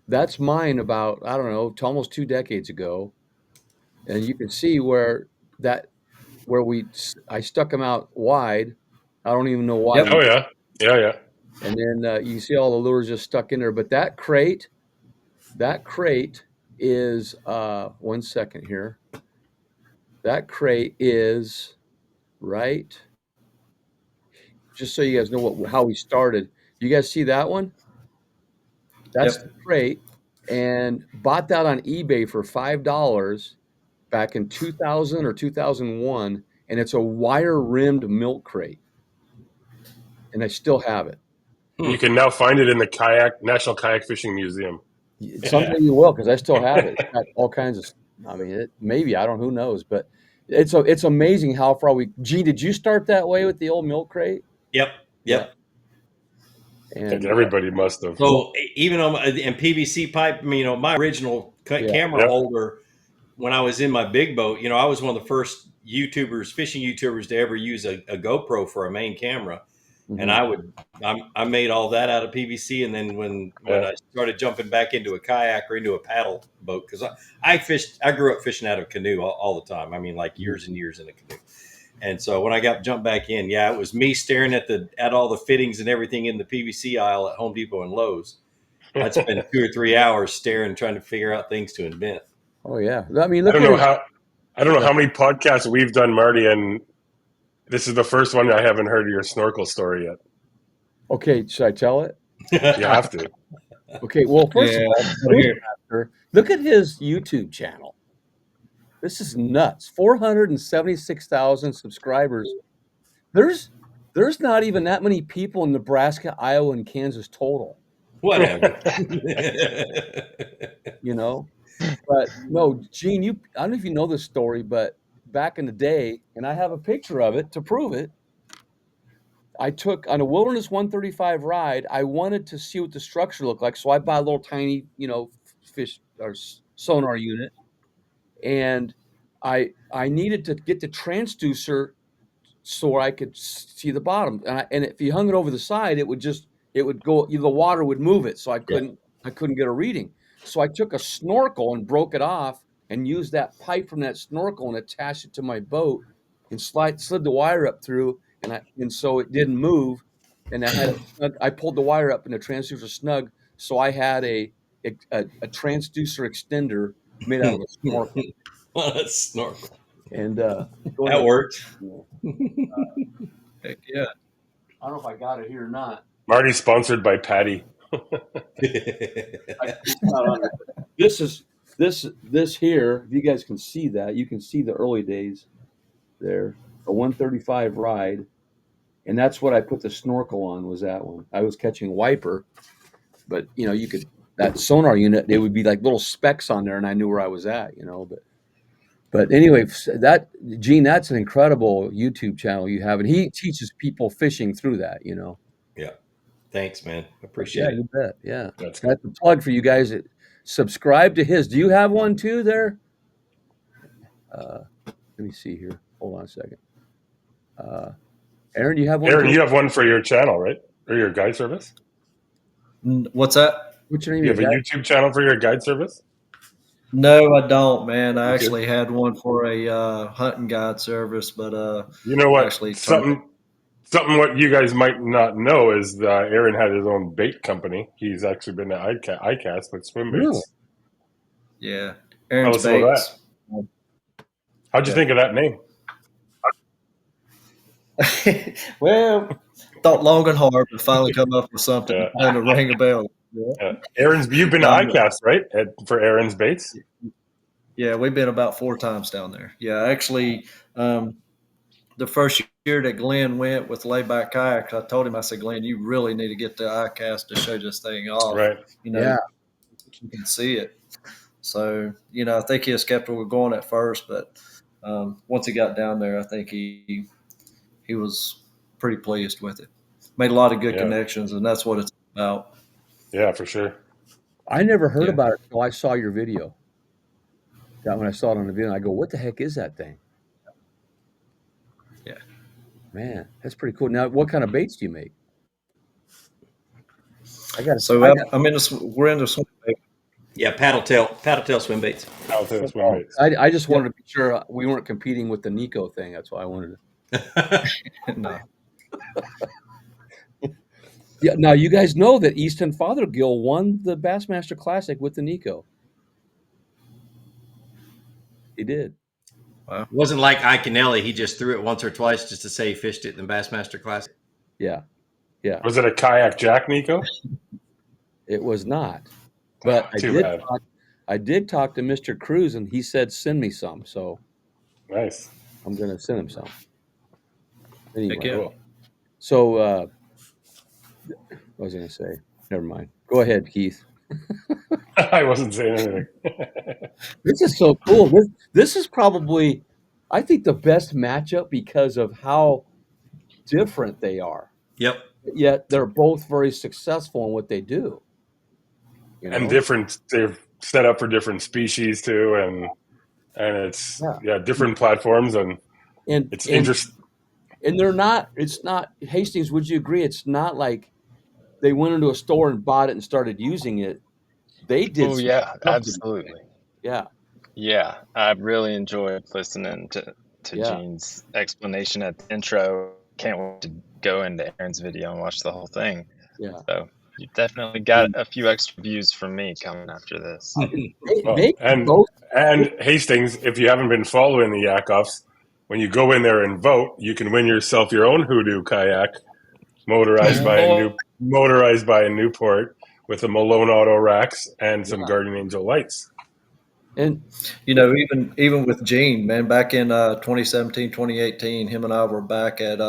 That's mine about, I don't know, almost 2 decades ago. And you can see where I stuck them out wide. I don't even know why. Oh yeah. Yeah. And then you see all the lures just stuck in there. But that crate is, 1 second here. That crate is right. Just so you guys know how we started. You guys see that one? That's the crate. And bought that on eBay for $5 back in 2000 or 2001. And it's a wire-rimmed milk crate. And I still have it. You can now find it in the National Kayak Fishing Museum. Someday you will, because I still have it. It's got all kinds of. I mean, maybe I don't. Who knows? But it's amazing how far we. Gene, did you start that way with the old milk crate? Yep. And I think everybody must have. So even on and PVC pipe, my original camera holder, when I was in my big boat, I was one of the first fishing YouTubers to ever use a GoPro for a main camera. And I made all that out of PVC. And then when I started jumping back into a kayak or into a paddle boat, because I grew up fishing out of a canoe all the time. I mean, like years and years in a canoe. And so when I jumped back in, it was me staring at all the fittings and everything in the PVC aisle at Home Depot and Lowe's. I'd spend 2 or 3 hours staring, trying to figure out things to invent. Oh yeah. I mean, I don't know how many podcasts we've done, Marty, and this is the first one I haven't heard your snorkel story yet. Okay, should I tell it? You have to. Okay, well, first of all, look at his YouTube channel. This is nuts. 476,000 subscribers. There's not even that many people in Nebraska, Iowa, and Kansas total. Whatever. But no, Gene, I don't know if you know this story, but back in the day, and I have a picture of it to prove it. I took on a Wilderness 135 ride. I wanted to see what the structure looked like, so I bought a little tiny, fish or sonar unit, and I needed to get the transducer so I could see the bottom. And if you hung it over the side, it would go. The water would move it, so I couldn't get a reading. So I took a snorkel and broke it off and used that pipe from that snorkel and attached it to my boat and slid the wire up through, and so it didn't move. And I pulled the wire up and the transducer snug, so I had a transducer extender made out of a snorkel. A snorkel. And that worked. Heck yeah. I don't know if I got it here or not. Marty's sponsored by Patty. This here, if you guys can see that, you can see the early days there, a 135 ride. And that's what I put the snorkel on, was that one. I was catching wiper, but that sonar unit, it would be like little specks on there and I knew where I was at, but anyway, Gene, that's an incredible YouTube channel you have, and he teaches people fishing through that, Yeah. Thanks, man. Appreciate it. You bet. Yeah. That's a plug for you guys that subscribe to his. Do you have one too there? Let me see here. Hold on a second. Aaron, do you have one? Aaron, you have one for your channel, right? Or your guide service? What's that? What's your name? You have a YouTube channel for your guide service? No, I don't, man. I actually had one for a hunting guide service, but you know what? Something what you guys might not know is that Aaron had his own bait company. He's actually been at ICAST with swim baits. Really? Yeah, Aaron's Baits. How'd you think of that name? Well, thought long and hard, but finally come up with something and to ring a bell. Yeah. You've been to ICAST, right? For Aaron's Baits? Yeah, we've been about 4 times down there. Yeah, actually, the first year that Glenn went with Layback Kayaks, I told him, I said, Glenn, you really need to get to ICAST to show this thing off. Right. You can see it. So, I think he was skeptical going at first, but once he got down there, I think he was pretty pleased with it. Made a lot of good connections, and that's what it's about. Yeah, for sure. I never heard about it until I saw your video. When I saw it on the video, I go, what the heck is that thing? Yeah. Man, that's pretty cool. Now, what kind of baits do you make? We're into swim bait. Yeah, paddle tail swim baits. Paddle tail swim baits. I just wanted to be sure we weren't competing with the Nico thing. That's why I wanted to. No. Yeah, now you guys know that Easton Fothergill won the Bassmaster Classic with the Nico. He did. Wow. It wasn't like Iaconelli. He just threw it once or twice just to say he fished it in the Bassmaster Classic. Yeah. Was it a kayak jack, Nico? It was not. But I did talk to Mr. Cruz, and he said, send me some. So nice. I'm going to send him some. Anyway, cool. So what was I going to say? Never mind. Go ahead, Keith. I wasn't saying anything. This is so cool. This is probably, I think, the best matchup because of how different they are. Yep. Yet they're both very successful in what they do. And different. They're set up for different species too, and it's different platforms, and it's interesting. And they're not. It's not Hastings. Would you agree? It's not like they went into a store and bought it and started using it. They did. Oh yeah, absolutely. Yeah. Yeah, I really enjoyed listening to Gene's explanation at the intro. Can't wait to go into Aaron's video and watch the whole thing. Yeah. So you definitely got a few extra views from me coming after this. And Hastings, if you haven't been following the Yakoffs, when you go in there and vote, you can win yourself your own Hoodoo kayak, motorized by a Newport with a Malone Auto racks and some Guardian Angel lights. And even with Gene, man, back in 2017, 2018, him and I were back at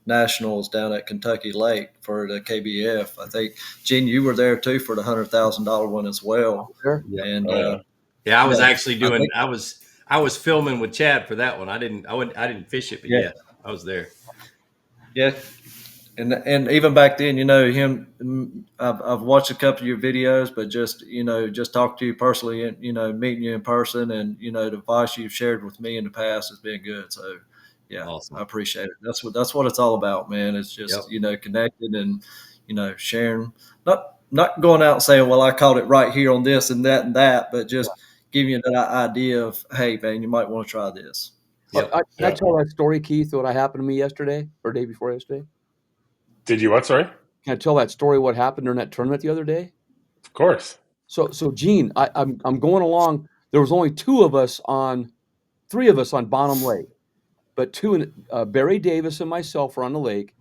nationals down at Kentucky Lake for the KBF. I think, Gene, you were there too for the $100,000 one as well. Sure. And Yeah, I was actually doing. I was filming with Chad for that one. I didn't fish it, but yeah, I was there. Yeah. And even back then, I've watched a couple of your videos, but just talk to you personally and, meeting you in person and, the advice you've shared with me in the past has been good. So yeah, Awesome. I appreciate it. That's what it's all about, man. It's just, connected and, sharing, not going out and saying, well, I caught it right here on this and that, but just giving you that idea of, hey, man, you might want to try this. Can I tell that story, Keith, what happened to me yesterday or day before yesterday? Did you what? Sorry? Can I tell that story, what happened during that tournament the other day? Of course. So Gene, I'm going along. There was only three of us on Bonham Lake, but Barry Davis and myself were on the lake,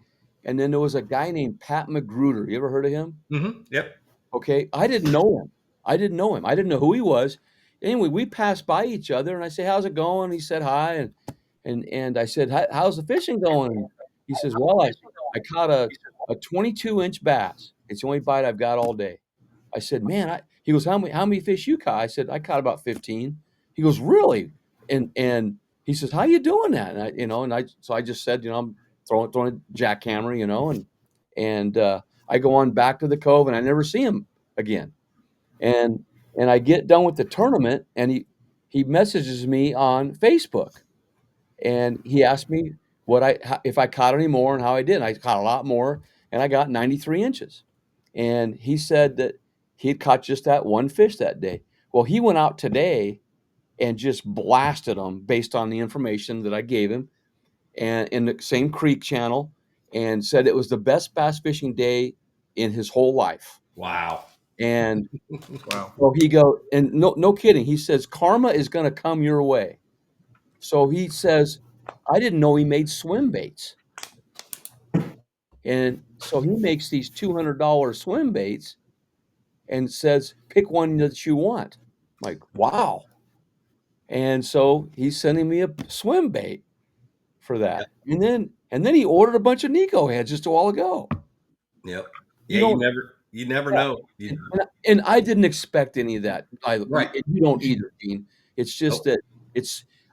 and then there was a guy named Pat Magruder. You ever heard of him? Mm-hmm. Yep. Okay, I didn't know him. I didn't know who he was. Anyway, we passed by each other, and I say, "How's it going?" He said, "Hi," and I said, "How's the fishing going?" He says, "Well, I caught a 22-inch bass. It's the only bite I've got all day." I said, "Man," he goes, "How many fish you caught?" I said, "I caught about 15." He goes, "Really?" And he says, "How you doing that?" And so I just said, I'm throwing a jackhammer, and I go on back to the cove, and I never see him again. And I get done with the tournament, and he messages me on Facebook, and he asked me if I caught any more and how I did. And I caught a lot more, and I got 93 inches. And he said that he had caught just that one fish that day. Well, he went out today and just blasted them based on the information that I gave him, and in the same creek channel, and said it was the best bass fishing day in his whole life. Wow. And Wow. so he go, and no kidding. He says, karma is going to come your way. So he says, I didn't know he made swim baits. And so he makes these $200 swim baits and says, pick one that you want. I'm like, wow. And so he's sending me a swim bait for that. And then he ordered a bunch of Nico heads just a while ago. Yep. Yeah, you never know. And I didn't expect any of that. Right. You don't either, Gene. It's just that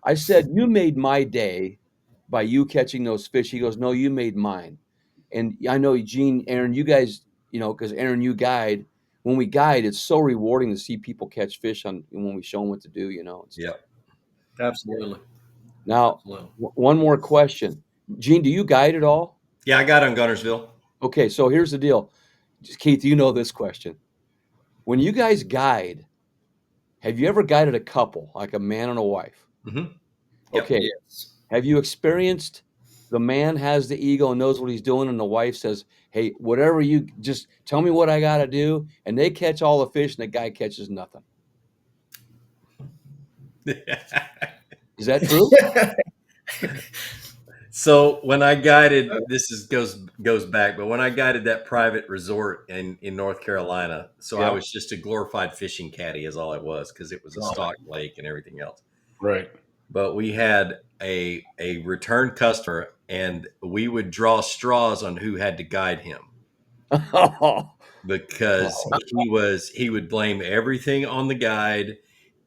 I said, you made my day by you catching those fish. He goes, no, you made mine. And I know, Gene, Aaron, you guys, because Aaron, you guide. When we guide, it's so rewarding to see people catch fish when we show them what to do, and stuff. Yep. Absolutely. Now, one more question. Gene, do you guide at all? Yeah, I got on Gunnersville. Okay, so here's the deal. Keith, you know this question. When you guys guide, have you ever guided a couple, like a man and a wife? Mm-hmm. Yep. Okay. Yes. Have you experienced the man has the ego and knows what he's doing, and the wife says, hey, whatever, you just tell me what I got to do, and they catch all the fish, and the guy catches nothing? Is that true? So when I guided, goes back, but when I guided that private resort in North Carolina, so I was just a glorified fishing caddy is all it was, because it was a stock lake and everything else. Right. But we had a return customer, and we would draw straws on who had to guide him. Because he would blame everything on the guide,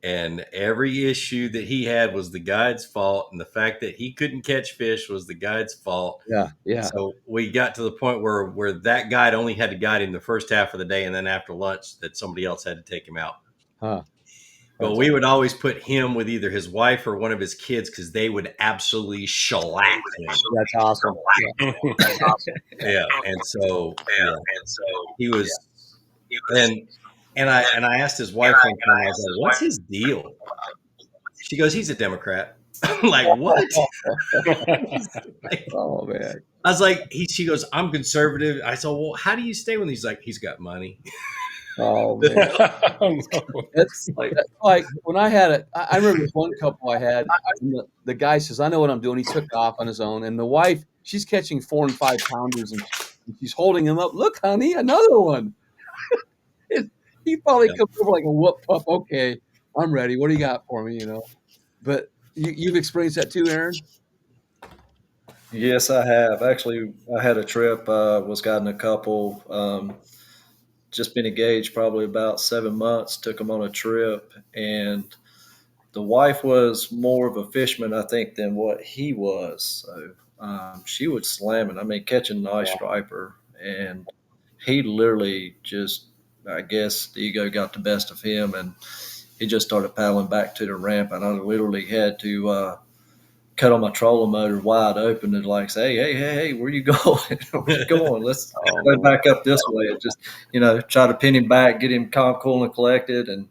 and every issue that he had was the guide's fault, and the fact that he couldn't catch fish was the guide's fault. Yeah. So we got to the point where that guide only had to guide him the first half of the day, and then after lunch that somebody else had to take him out. But we would always put him with either his wife or one of his kids, because they would absolutely shellac him. That's awesome. Yeah. And so he was, and I asked his wife one time, I was like, what's his deal? She goes, he's a Democrat. I'm like, what? Oh, man. I was like, she goes, I'm conservative. I said, well, how do you stay with him? He's like, he's got money. Oh, man. That's like when I had I remember this one couple I had, and the guy says, I know what I'm doing. He took off on his own, and the wife, she's catching 4 and 5 pounders, and she's holding him up. Look, honey, another one. He probably comes over like a whoop pup. Okay, I'm ready. What do you got for me? But you've experienced that too, Aaron? Yes, I have. Actually, I had a trip, was guiding a couple. just been engaged probably about 7 months, took him on a trip, and the wife was more of a fisherman, I think, than what he was. So she would slam it. I mean, catching nice striper, and he literally just, I guess, the ego got the best of him, and he just started paddling back to the ramp, and I literally had to cut on my trolling motor wide open and like say, hey, where you going? Where you going? Let's go back up this way. And just, try to pin him back, get him calm, cool, and collected, and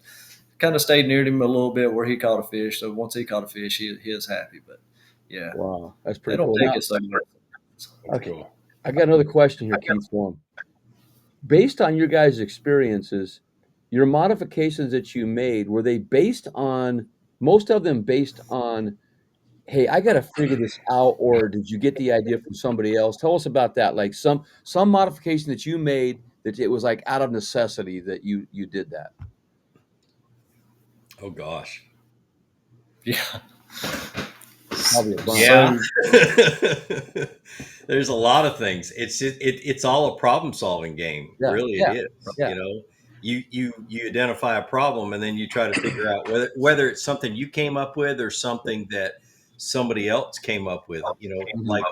kind of stayed near him a little bit where he caught a fish. So once he caught a fish, he is happy. But yeah, wow, that's pretty they don't cool. take Now, it so much. okay, cool. I got another question here, Keith. Based on your guys' experiences, your modifications that you made, were they based on, most of them based on, hey, I got to figure this out, or did you get the idea from somebody else? Tell us about that. Like some modification that you made that it was like out of necessity that you did that. Oh gosh. Yeah. Probably a bunch. Yeah. There's a lot of things. It's all a problem solving game. Yeah. Really, Yeah. it is. Yeah. You identify a problem and then you try to figure out whether it's something you came up with or something that somebody else came up with. Like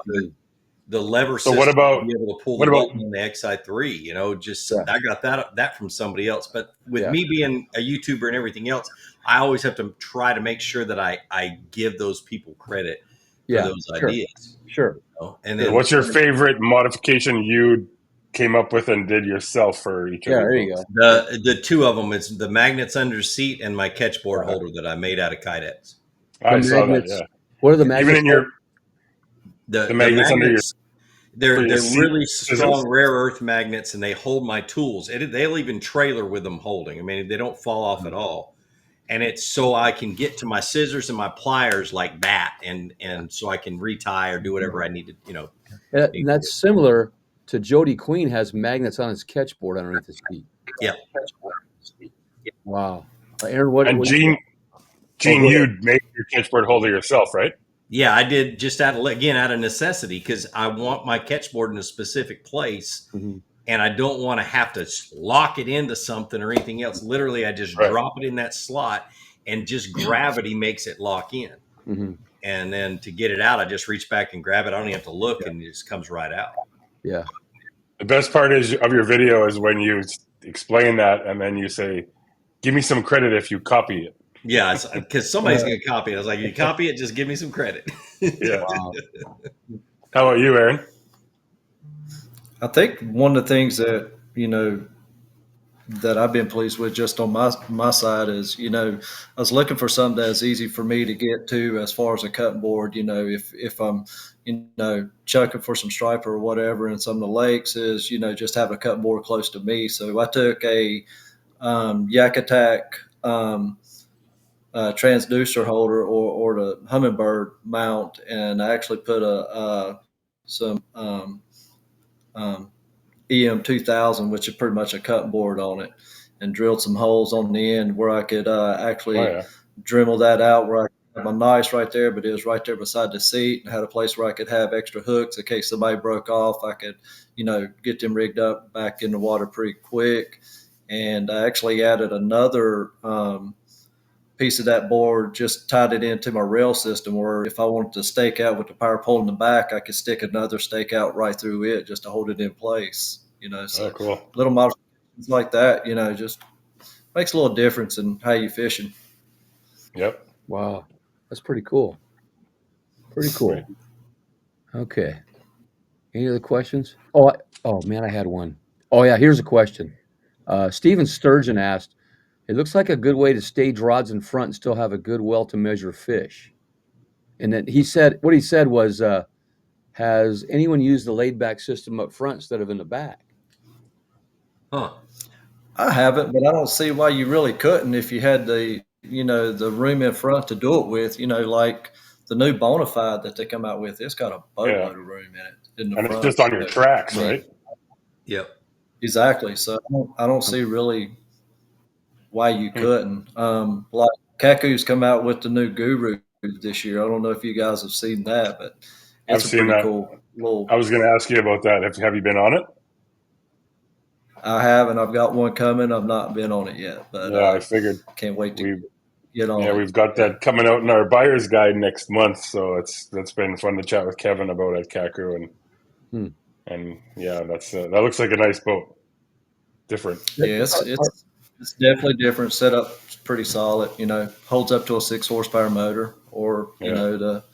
the lever So system what about to be able to pull the button on the XI3. Just I got that from somebody else. But with me being a YouTuber and everything else, I always have to try to make sure that I give those people credit for those ideas. Sure. And then what's your favorite modification you came up with and did yourself for each of your there boats? you go. The two of them, it's the magnets under the seat and my catchboard holder that I made out of kayaks. I saw that. Yeah. What are the magnets? Even in your the magnets under your. They're really strong rare earth magnets, and they hold my tools. They'll even trailer with them holding. I mean, they don't fall off at all. And it's so I can get to my scissors and my pliers like that, and so I can retie or do whatever I need to, And that's similar to Jody Queen has magnets on his catchboard underneath his feet. Yeah. Wow. Aaron, what? And Gene, you made your catchboard holder yourself, right? Yeah, I did just out of necessity, because I want my catchboard in a specific place, and I don't want to have to lock it into something or anything else. Literally, I just drop it in that slot, and just gravity makes it lock in. And then to get it out, I just reach back and grab it. I don't even have to look, and it just comes right out. Yeah. The best part of your video is when you explain that, and then you say, "Give me some credit if you copy it." Yeah, because somebody's going to copy it. I was like, "You copy it, just give me some credit." Yeah. Wow. How about you, Aaron? I think one of the things that that I've been pleased with just on my side is, I was looking for something that's easy for me to get to as far as a cutting board. If I'm chucking for some striper or whatever in some of the lakes, is just have a cutting board close to me. So I took a Yakoff transducer holder or the Humminbird mount, and I actually put some EM 2000, which is pretty much a cutting board on it, and drilled some holes on the end where I could actually Dremel that out where I had my knives right there, but it was right there beside the seat, and had a place where I could have extra hooks in case somebody broke off. I could, get them rigged up back in the water pretty quick. And I actually added another piece of that board, just tied it into my rail system, where if I wanted to stake out with the power pole in the back, I could stick another stake out right through it just to hold it in place. So cool. Little modifications like that, just makes a little difference in how you fishing. Yep. Wow. That's pretty cool. Pretty cool. Right. Okay. Any other questions? Oh man, I had one. Oh yeah, here's a question. Steven Sturgeon asked, "It looks like a good way to stage rods in front and still have a good well to measure fish." And then what he said was, has anyone used the laid back system up front instead of in the back? Huh. I haven't, but I don't see why you really couldn't if you had the room in front to do it with. Like the new Bonafide that they come out with, it's got a boatload of room in it in the and front. It's just on your tracks, right? Yep. Exactly. So I don't see really why you couldn't. Like Kaku's come out with the new Guru this year. I don't know if you guys have seen that, but it's I've seen that. cool little. I was going to ask you about that. Have you been on it? I have, and I've got one coming. I've not been on it yet, but Yeah, I figured can't wait to we. get on Yeah, it. we've got that coming out in our buyer's guide next month, so that's been fun to chat with Kevin about at Kaku, and yeah, that looks like a nice boat. Different. Yeah, it's definitely different. Setup's pretty solid. You know, holds up to a 6 horsepower motor, or you know the.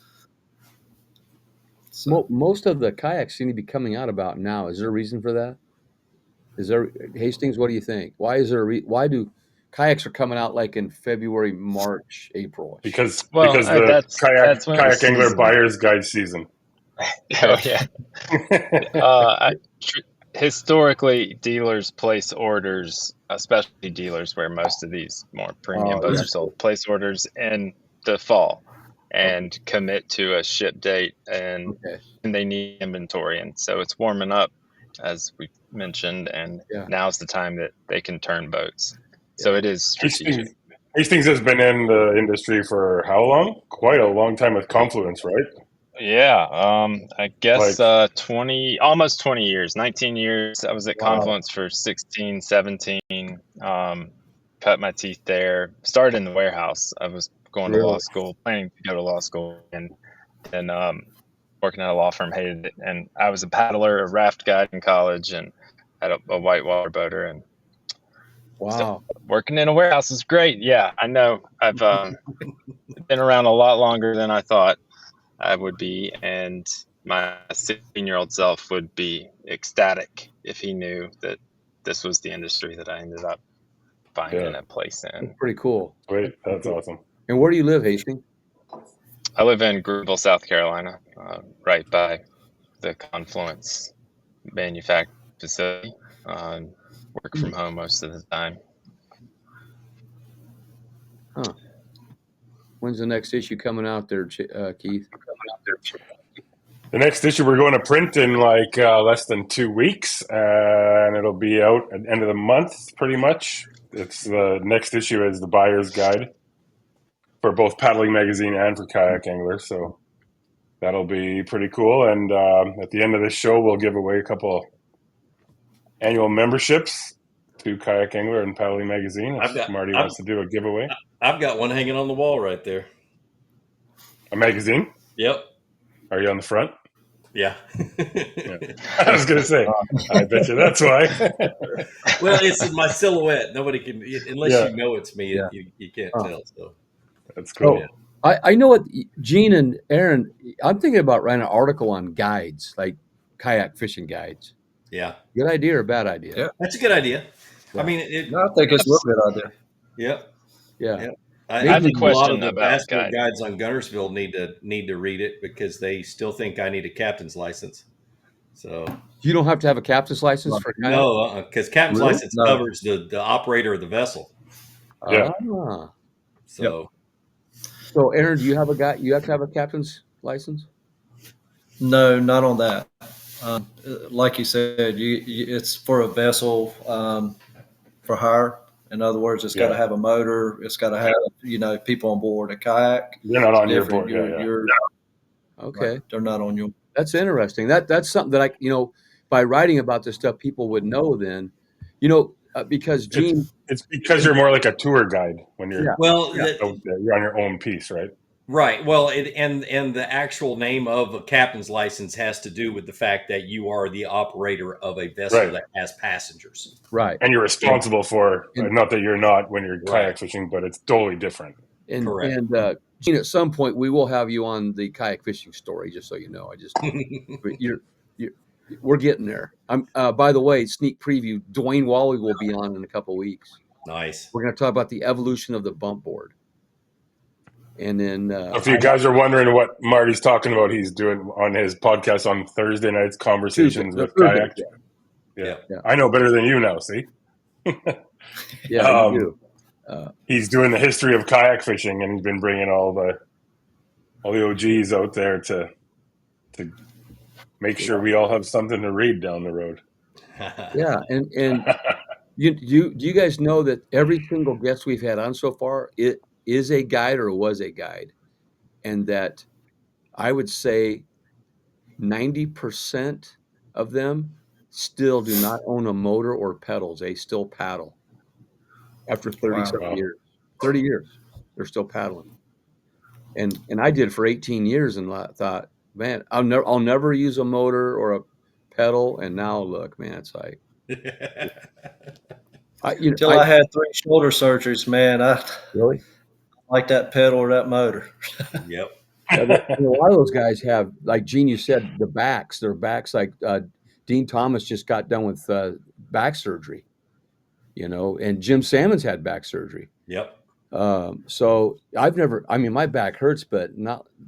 So. Most of the kayaks seem to be coming out about now. Is there a reason for that? Is there, Hastings? What do you think? Why is there? Why do kayaks are coming out like in February, March, April? Because the kayak angler buyer's guide season. Oh yeah. Historically, dealers place orders, especially dealers where most of these more premium boats are sold, place orders in the fall and commit to a ship date, and they need inventory. And so it's warming up, as we mentioned, and now's the time that they can turn boats. So it is strategic. Hastings has been in the industry for how long? Quite a long time with Confluence, right? Yeah, I guess like, almost 20 years, 19 years. I was at Confluence for 16, 17, cut my teeth there, started in the warehouse. I was going to law school, planning to go to law school, and then working at a law firm, hated it. And I was a paddler, a raft guide in college, and had a whitewater boater. And so working in a warehouse is great. Yeah, I know. I've been around a lot longer than I thought I would be, and my 16-year-old self would be ecstatic if he knew that this was the industry that I ended up finding a place in. That's pretty cool. Great, that's awesome. And where do you live, Hastings? I live in Greenville, South Carolina, right by the Confluence manufacturing facility. Work from home most of the time. Huh. When's the next issue coming out there, Keith? The next issue we're going to print in like less than 2 weeks, and it'll be out at the end of the month, pretty much. It's the next issue is the buyer's guide for both Paddling Magazine and for Kayak Angler, so that'll be pretty cool. And at the end of this show, we'll give away a couple annual memberships to Kayak Angler and Paddling Magazine. Marty wants to do a giveaway. I've got one hanging on the wall right there. A magazine? Yep. Are you on the front? Yeah. I was going to say, I bet you that's why. Well, it's my silhouette. Nobody can, unless you know it's me, you can't tell. So that's cool. Oh, I know what, Gene and Aaron, I'm thinking about writing an article on guides, like kayak fishing guides. Yeah. Good idea or bad idea? Yeah. That's a good idea. Yeah. I mean, I think it's a real good idea. Yep. Yeah. I think a lot of the basketball guides on Guntersville need to read it because they still think I need a captain's license. So you don't have to have a captain's license for kayak? No, because captain's license covers the operator of the vessel. Yeah. So Aaron, do you have you have to have a captain's license? No, not on that. Like you said, it's for a vessel for hire. In other words, it's got to have a motor. It's got to have people on board. A kayak. They're not on your board. Okay. Right, they're not on your. That's interesting. That's something that by writing about this stuff, people would know then, because Gene. It's because you're more like a tour guide when you're. Yeah. Well, you're on your own piece, right? Right. Well, and the actual name of a captain's license has to do with the fact that you are the operator of a vessel that has passengers. Right. And you're responsible for, not that you're not when you're kayak fishing, but it's totally different. Correct. And Gene, at some point we will have you on the kayak fishing story, just so you know. We're getting there. By the way, sneak preview, Dwayne Wally will be on in a couple of weeks. Nice. We're going to talk about the evolution of the bump board. And then if you guys are wondering what Marty's talking about, he's doing on his podcast on Thursday nights, Conversations with Kayak. Yeah. I know better than you now, see? Yeah, you do. He's doing the history of kayak fishing, and he's been bringing all the OGs out there to make sure we all have something to read down the road. Yeah, and do you guys know that every single guest we've had on so far, it is a guide or was a guide, and that I would say 90% of them still do not own a motor or pedals. They still paddle after 30-something years. 30 years, they're still paddling. And I did it for 18 years and thought, man, I'll never use a motor or a pedal. And now look, man, it's like Until I had 3 shoulder surgeries, man, I really like that pedal or that motor. Yep. Yeah, a lot of those guys have, like Gene, you said, their backs like Dean Thomas just got done with back surgery, and Jim Salmon's had back surgery. Yep. So my back hurts, but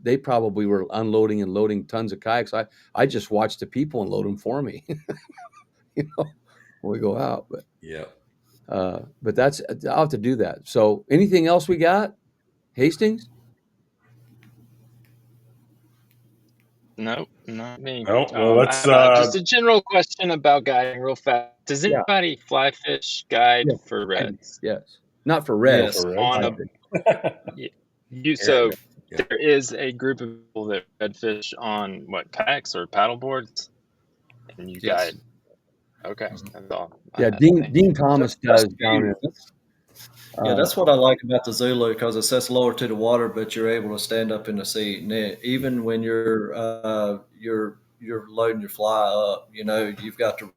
they probably were unloading and loading tons of kayaks. I just watched the people unload them for me, when we go out. But yeah. I'll have to do that. So anything else we got? Hastings? Nope, not me. Oh, well, let's just a general question about guiding real fast. Does anybody fly fish guide for reds? Yes. Not for reds. Yes. On a so there is a group of people that redfish on kayaks or paddle boards, and you guide. Okay, that's all. Yeah, Dean Thomas does down in. Yeah, that's what I like about the Zulu, because it sets lower to the water, but you're able to stand up in the seat. And even when you're loading your fly up, you've got the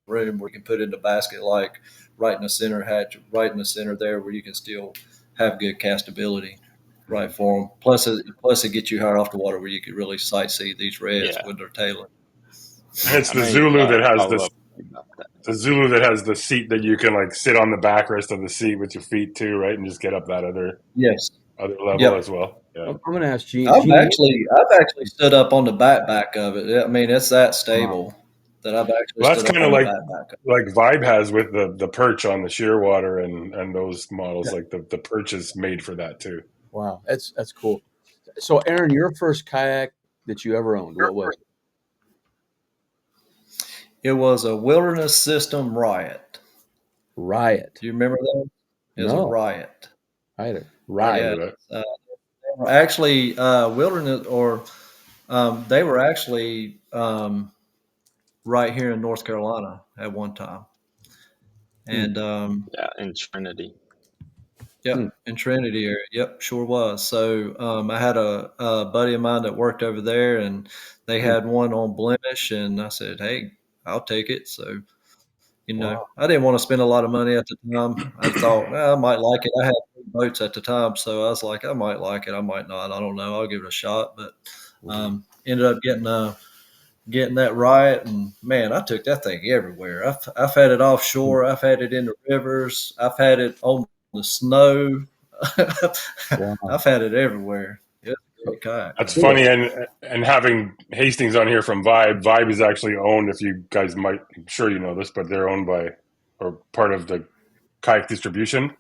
room where you can put it in the basket, like right in the center hatch, right in the center there, where you can still have good castability, right for them. Plus it gets you higher off the water, where you could really sightsee these reds when they're tailing. And it's the Zulu that has this. The Zulu that has the seat that you can sit on the backrest of the seat with your feet too, right, and just get up that other level as well. Yeah. I'm going to ask Gene. I've actually stood up on the back of it. I mean, it's that stable that I've actually. Well, that's kind of like Vibe has with the perch on the Shearwater and those models. Like the perch is made for that too. Wow, that's cool. So, Aaron, your first kayak that you ever owned, what was it? It was a Wilderness System Riot. Riot. Do you remember that? It was a Riot. Riot. Yeah. They were actually Wilderness, or they were actually right here in North Carolina at one time. And in Trinity. Yep, in Trinity area. Yep, sure was. So I had a buddy of mine that worked over there, and they had one on Blemish, and I said, hey, I'll take it. So, I didn't want to spend a lot of money at the time. I thought, I might like it. I had 3 boats at the time, so I was like, I might like it. I might not. I don't know. I'll give it a shot. But ended up getting that Riot, and man, I took that thing everywhere. I've had it offshore. I've had it in the rivers. I've had it on the snow. I've had it everywhere. That's funny, and having Hastings on here from Vibe. Vibe is actually owned, if you guys I'm sure you know this, but they're owned by, or part of the kayak distribution,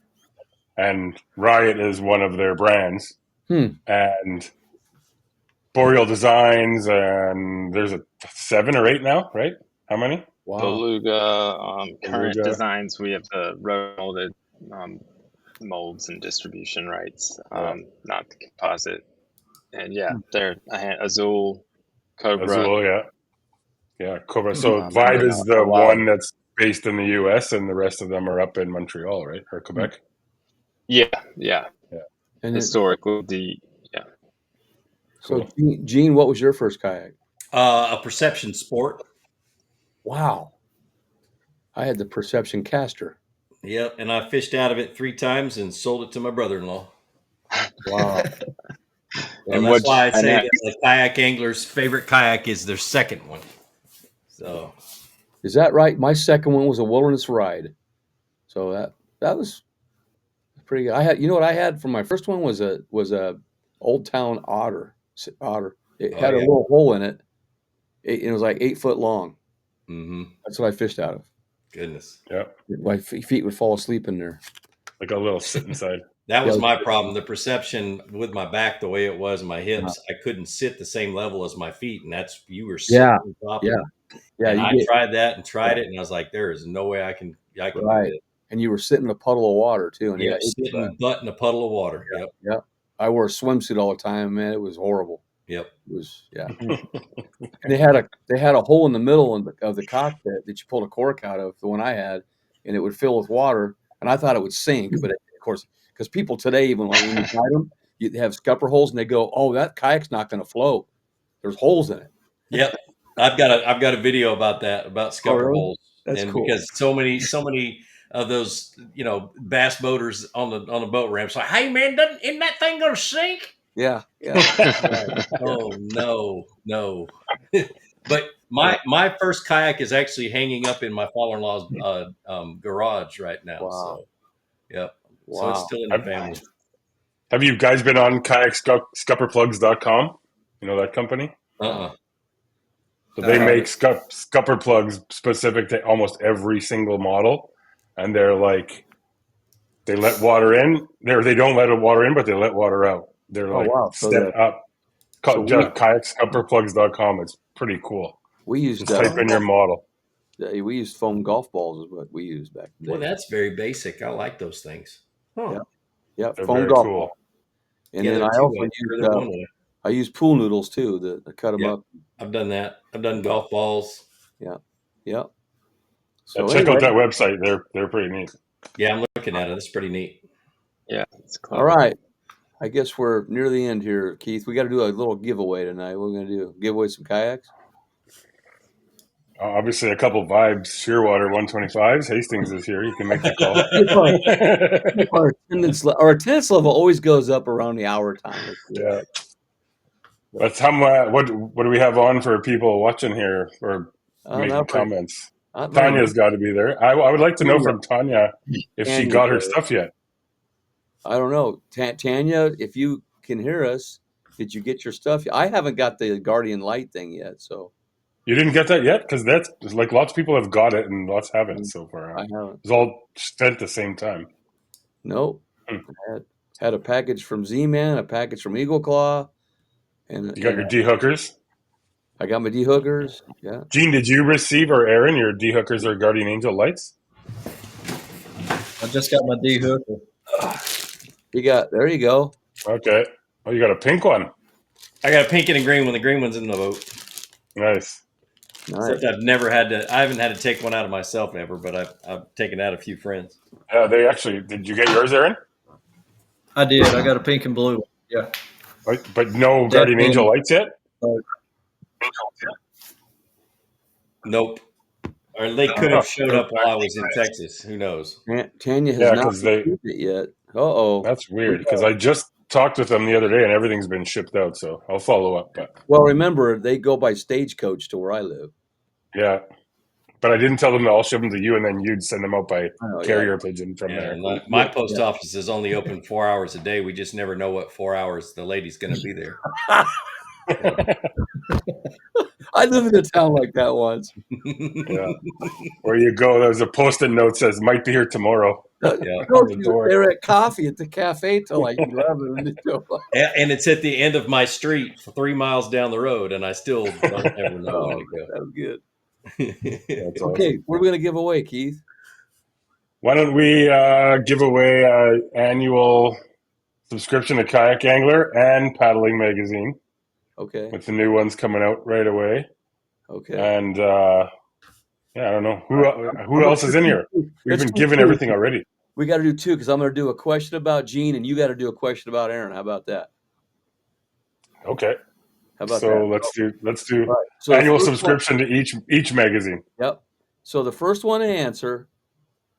and Riot is one of their brands. And Boreal Designs, and there's 7 or 8 now, right? How many? Wow. Beluga, current designs. We have the road molded molds and distribution rights, not the composite. And they're Azul, Cobra. Azul, yeah, Cobra. So Vibe is the one that's based in the U.S., and the rest of them are up in Montreal, right, or Quebec? Yeah. And historically, So, Gene, what was your first kayak? A Perception Sport. Wow. I had the Perception Caster. Yep, and I fished out of it 3 times and sold it to my brother-in-law. Wow. And that's why I say that the kayak angler's favorite kayak is their second one. So, is that right? My second one was a Wilderness Ride. So that was pretty good. I had, what I had for my first one was a Old Town Otter. It had a little hole in it. It was like 8 foot long. Mm-hmm. That's what I fished out of. Goodness. Yeah. My feet would fall asleep in there. Like a little sit inside. That was my problem. The Perception with my back, the way it was, my hips, I couldn't sit the same level as my feet. And you were sitting on top of it. And I tried that and tried it. And I was like, there is no way I can do it. And you were sitting in a puddle of water too. And sitting butt in a puddle of water. Yep. I wore a swimsuit all the time, man. It was horrible. Yep. It was, yeah. And they had a hole in the middle of the cockpit that you pulled a cork out of, the one I had, and it would fill with water. And I thought it would sink, but of course, because people today, even when you buy them, you have scupper holes, and they go, "Oh, that kayak's not going to float. There's holes in it." Yep. I've got a video about that, about scupper really? holes. That's And cool. because so many of those, bass boaters on the boat ramps like, hey man, isn't that thing gonna sink? Yeah. Oh no. But my first kayak is actually hanging up in my father-in-law's garage right now. Wow. So yep. Wow. So it's still in the family. Have you guys been on kayaksscupperplugs.com? You know that company? Uh-uh. So they make scupper plugs specific to almost every single model, and they're like, they let water in. They don't let water in, but they let water out. They're like set up. Kayaksscupperplugs.com. It's pretty cool. We used just type in your model. We used foam golf balls is what we used back then. Well, that's very basic. I like those things. Huh. Yeah, they're foam very golf cool. ball. And then I also I use pool noodles too to cut them up. I've done that. I've done golf balls. Yeah. So check out that website. They're pretty neat. Yeah, I'm looking at it. It's pretty neat. Yeah, it's cool. All right. I guess we're near the end here, Keith. We got to do a little giveaway tonight. What are we going to do? Give away some kayaks? Obviously, a couple Vibes Shearwater 125s. Hastings is here. You can make the call. Our attendance level always goes up around the hour time. Yeah. Let's what do we have on for people watching here or making comments? Tanya's got to be there. I would like to know from Tanya if she got her stuff yet. I don't know. Tanya, if you can hear us, did you get your stuff? I haven't got the Guardian Light thing yet, so. You didn't get that yet? Because that's like lots of people have got it and lots haven't so far. I haven't. It's all spent at the same time. Nope. Had a package from Z-Man, a package from Eagle Claw. And you got your D-hookers? I got my D-hookers, yeah. Gene, did you receive, or Aaron, your D-hookers or Guardian Angel lights? I just got my D-hooker. There you go. Okay. Oh, you got a pink one. I got a pink and a green one. The green one's in the boat. Nice. Except I haven't had to take one out of myself ever, but I've taken out a few friends. Did you get yours, Aaron? I did. I got a pink and blue one. Yeah. But no Guardian Angel lights yet? Nope. Or they could have showed up while I was in Texas. Who knows? Tanya has not received it yet. Uh-oh. That's weird because I just talked with them the other day and everything's been shipped out, so I'll follow up. Well, remember, they go by stagecoach to where I live. Yeah. But I didn't tell them that I'll ship them to you and then you'd send them out by carrier pigeon from there. My post office is only open 4 hours a day. We just never know what 4 hours the lady's going to be there. I lived in a town like that once. Yeah. Where you go, there's a post-it note that says, might be here tomorrow. They're at coffee at the cafe till like 11. And it's at the end of my street 3 miles down the road, and I still don't ever know when to go. That was good. Okay, awesome. What are we going to give away, Keith? Why don't we give away an annual subscription to Kayak Angler and Paddling Magazine? Okay. With the new ones coming out right away. Okay. And I don't know who else is in here. We've been given everything already. We got to do two because I'm going to do a question about Gene, and you got to do a question about Aaron. How about that? Okay. How about that? Let's do annual subscription to each magazine. Yep. So the first one to answer,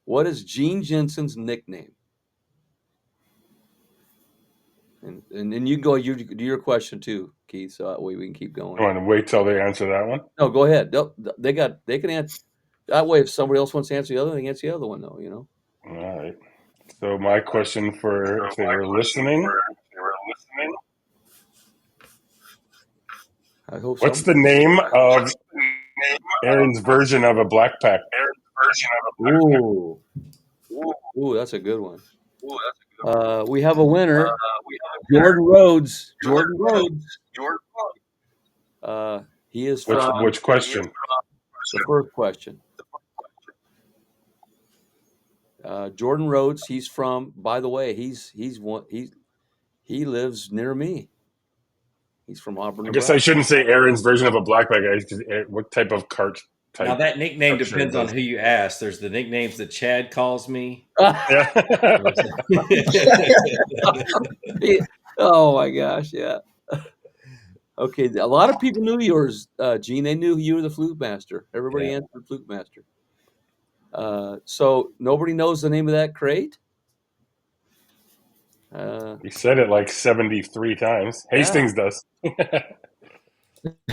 what is Gene Jensen's nickname? And then you go. You do your question too, Keith. So that way we can keep going. You want to wait till they answer that one? No, go ahead. They can answer that way. If somebody else wants to answer the other, they can answer the other one though. You know. All right. So my question for if they were listening. I hope. What's the name of Aaron's version of a black pack? Ooh, that's a good one. We have a winner. Jordan Rhodes. He is from which question? The first question. Jordan Rhodes. He's from. By the way, he lives near me. He's from Auburn. I guess I shouldn't say Aaron's version of a black bag ice because what type of cart type? Now that nickname depends on who you ask. There's the nicknames that Chad calls me. Yeah. Oh my gosh, yeah. Okay, a lot of people knew yours, Gene. They knew you were the flute master. Everybody answered flute master. So nobody knows the name of that crate? He said it like 73 times. Hastings does.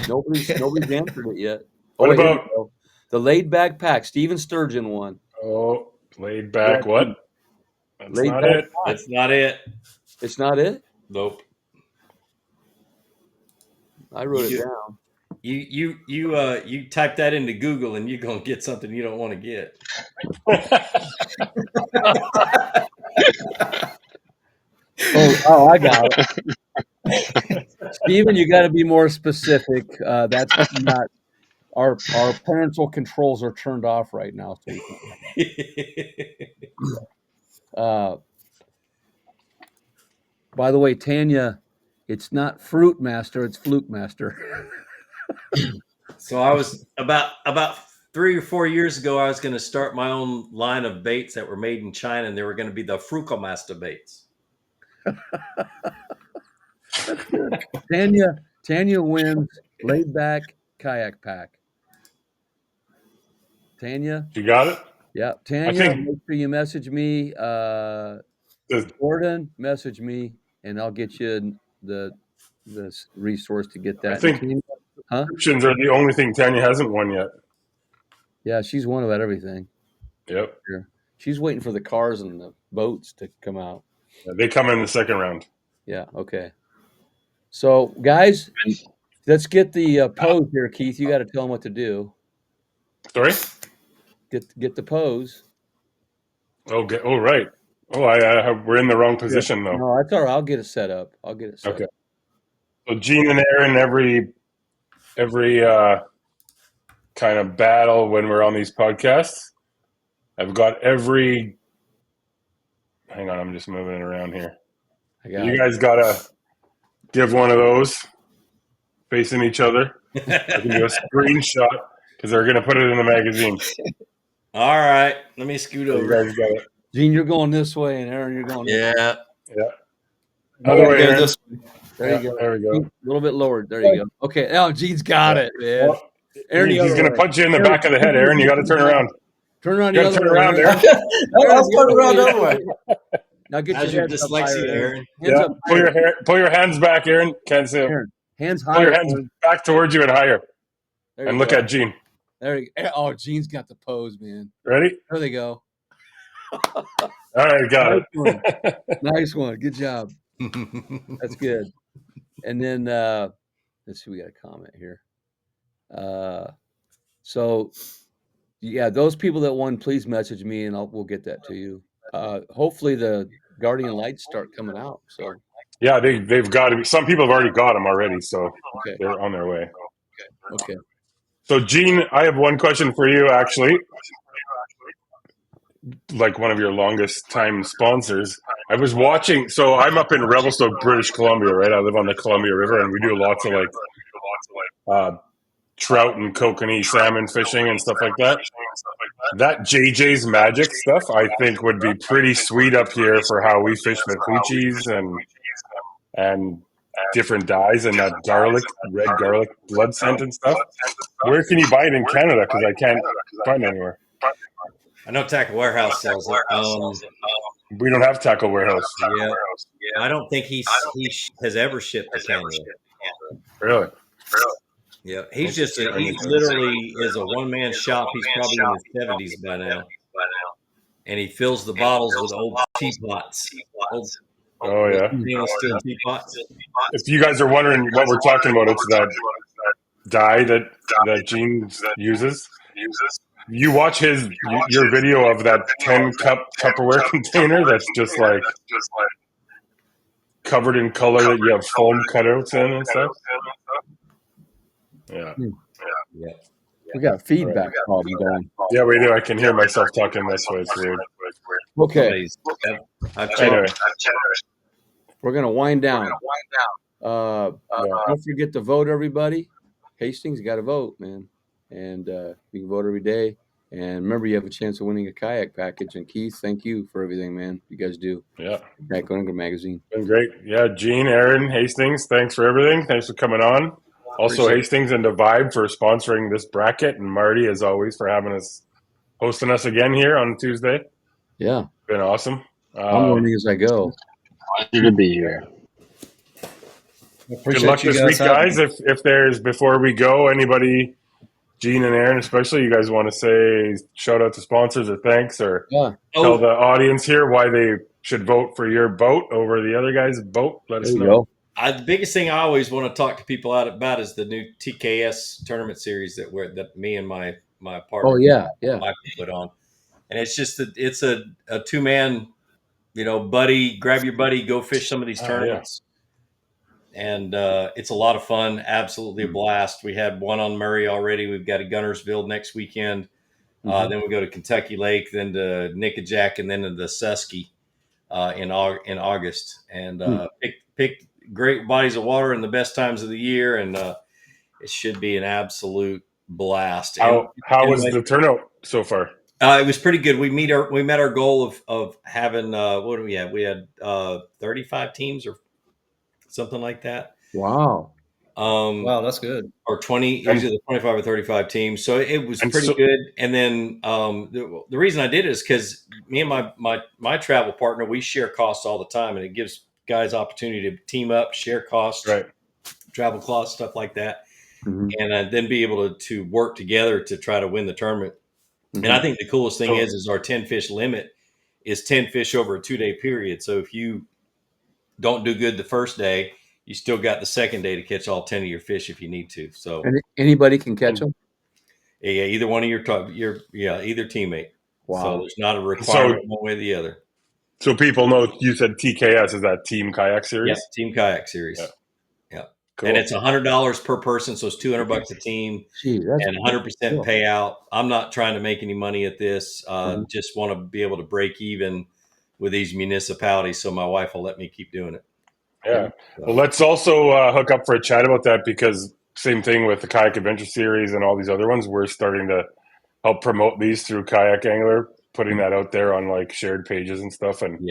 Nobody's answered it yet. What about the laid back pack? Steven Sturgeon won. Oh, laid back what? That's laid not back it. Pack. That's not it. It's not it? Nope. I wrote it down. You type that into Google and you're gonna get something you don't want to get. Oh, I got it. Steven, you got to be more specific. That's not our parental controls are turned off right now. So by the way, Tanya, it's not Fruit Master, it's Fluke Master. So I was about 3 or 4 years ago, I was going to start my own line of baits that were made in China, and they were going to be the Frukelmaster baits. That's good. Tanya wins laid back kayak pack. Tanya, you got it. Yeah, Tanya, make sure you message me. Gordon, message me, and I'll get you the resource to get that. I think subscriptions are the only thing Tanya hasn't won yet. Yeah, she's won about everything. Yep. She's waiting for the cars and the boats to come out. Yeah, they come in the second round. Yeah, okay. So, guys, let's get the pose here, Keith. You got to tell them what to do. Sorry? Get the pose. Okay. Oh, right. Oh, we're in the wrong position, though. No, that's all right. I'll get it set up. Okay. So Gene and Aaron, every kind of battle when we're on these podcasts, I've got every. Hang on, I'm just moving it around here. You guys gotta give one of those facing each other. I can do a screenshot because they're gonna put it in the magazine. All right, let me scoot over. You guys got it. Gene, you're going this way, and Aaron, you're going this way. Yeah. Other way, Aaron. This way. There you go. There we go. A little bit lower. There you go. Okay. Oh, Gene's got it, man. Well, Aaron, he's going to punch you in the back of the head, Aaron. You got to turn around. Turn around. You got to turn around, Aaron. I'll turn around that way. Now get your head dyslexia, Aaron. Yeah. Pull your hands back, Aaron. Can't see them. Hands higher. Pull your hands back towards you and higher. And look at Gene. There you go. Oh, Gene's got the pose, man. Ready? There they go. All right, got it. Nice one. Good job. That's good. And then let's see, we got a comment here. So yeah, those people that won, please message me and we'll get that to you. Hopefully the Guardian lights start coming out. So yeah, they've got to be. Some people have already got them already, so they're on their way. Okay. So Gene, I have one question for you, actually. Like one of your longest time sponsors. I was watching, so I'm up in Revelstoke, British Columbia, right? I live on the Columbia River, and we do lots of trout and kokanee salmon fishing and stuff like that. That JJ's Magic stuff, I think, would be pretty sweet up here for how we fish with hoochies and different dyes and that red garlic blood scent and stuff. Where can you buy it in Canada? Because I can't find it anywhere. I know Tackle Warehouse sells it. We don't have Tackle Warehouse. Yeah. I don't think he has ever shipped to Canada. Really? Yeah. He literally is a one-man shop. He's probably in his 70s by now. And he fills the bottles with old teapots. Oh, yeah. Stainless steel teapots. If you guys are wondering what we're talking about, it's that dye that Gene uses. You watch your video of that 10-cup Tupperware container that's just like covered in color that you have foam cutouts in and stuff. Yeah. We got a feedback problem going. Yeah, we do. I can hear myself talking this way. It's weird. Okay. Anyway. We're going to wind down. Don't forget to vote, everybody. Hastings, you got to vote, man. And you can vote every day. And remember, you have a chance of winning a kayak package. And Keith, thank you for everything, man. You guys do. Yeah. Kayak Owner Magazine. Been great. Yeah, Gene, Aaron, Hastings, thanks for everything. Thanks for coming on. Also, Hastings and the Vibe for sponsoring this bracket. And Marty, as always, for hosting us again here on Tuesday. Yeah. Been awesome. I'm learning as I go. Pleasure to be here. Good luck this week, guys. If there's, before we go, anybody, Gene and Aaron especially, you guys want to say shout out to sponsors or thanks or tell the audience here why they should vote for your boat over the other guy's boat, let us know. The biggest thing I always want to talk to people out about is the new TKS tournament series that me and my partner Michael put on. And it's just it's a two-man, buddy, grab your buddy, go fish some of these tournaments. And it's a lot of fun, absolutely a blast. We had one on Murray already. We've got a Gunnersville next weekend. Then we go to Kentucky Lake, then to Nickajack, and then to the Susky in August. And pick great bodies of water in the best times of the year, and it should be an absolute blast. How was the turnout so far? It was pretty good. We met our goal of having what do we have? We had 35 teams or something like that. Wow. Wow, that's good. Or 20, usually the 25 or 35 teams. So it was pretty good. And then the reason I did it is because me and my travel partner, we share costs all the time, and it gives guys opportunity to team up, share costs, travel costs, stuff like that, and then be able to work together to try to win the tournament. And I think the coolest thing is our 10 fish limit is 10 fish over a 2-day period. So if you don't do good the first day, you still got the second day to catch all 10 of your fish if you need to. So anybody can catch them. Yeah, either one of either teammate. Wow. So there's not a requirement one way or the other. So people know you said TKS, is that Team Kayak Series? Yes, Team Kayak Series. Yeah. Cool. And it's $100 per person, so it's $200 a team. Gee, and 100% payout. I'm not trying to make any money at this. Just want to be able to break even with these municipalities, so my wife will let me keep doing it. Yeah. Well, let's also hook up for a chat about that, because same thing with the Kayak Adventure Series and all these other ones. We're starting to help promote these through Kayak Angler, putting that out there on like shared pages and stuff. And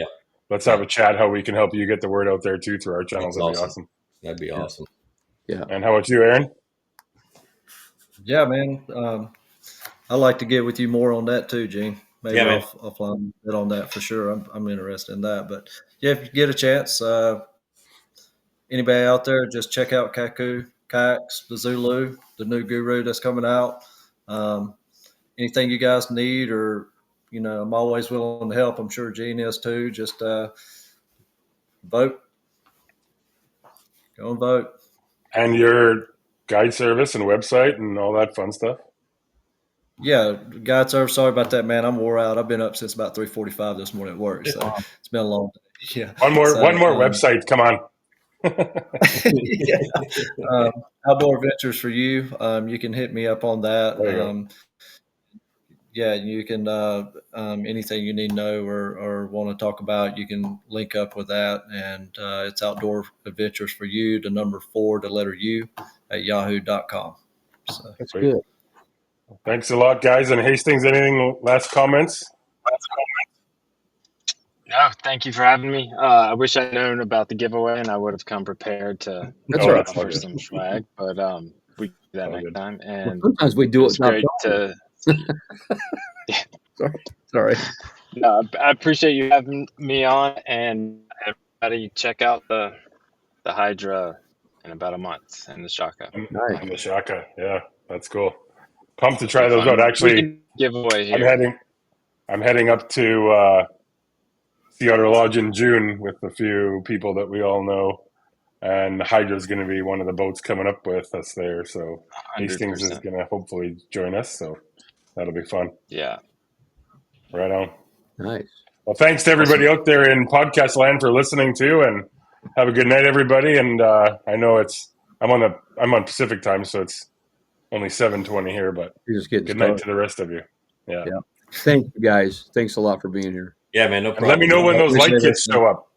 let's have a chat how we can help you get the word out there too through our channels. That'd be awesome. That'd be awesome. Yeah. And how about you, Aaron? Yeah, man. I'd like to get with you more on that too, Gene. Maybe I'll find it on that for sure. I'm interested in that. But yeah, if you get a chance, anybody out there, just check out Kayaks, the Zulu, the new guru that's coming out. Anything you guys need, or I'm always willing to help. I'm sure Gene is too. Just vote. Go and vote. And your guide service and website and all that fun stuff. Yeah, guide service. Sorry about that, man. I'm wore out. I've been up since about 3:45 this morning at work, so it's been a long day. Yeah. One more website. Come on. Outdoor Adventures for You. You can hit me up on that. You can anything you need to know or want to talk about, you can link up with that. And it's Outdoor Adventures for You, the number 4, the letter U, at yahoo.com. So that's good. Thanks a lot, guys. And Hastings, anything last comments? No, thank you for having me. I wish I'd known about the giveaway, and I would have come prepared to offer some swag. But we do that next time. And sometimes we do it. Great to. Sorry. No, I appreciate you having me on, and everybody check out the Hydra in about a month and the Shaka. Nice. And the Shaka, yeah, that's cool. Pumped to try those out. Actually, giveaway here. I'm heading up to Sea Otter Lodge in June with a few people that we all know, and Hydra is going to be one of the boats coming up with us there. So 100%. Hastings is going to hopefully join us. So that'll be fun. Yeah. Right on. Nice. Well, thanks to everybody out there in podcast land for listening too, and have a good night, everybody. And I know I'm on Pacific time, so it's only 7:20 here, but you're just getting good started. Night to the rest of you. Yeah. Thank you, guys. Thanks a lot for being here. Yeah, man. No problem. And let me know when those light kits show up.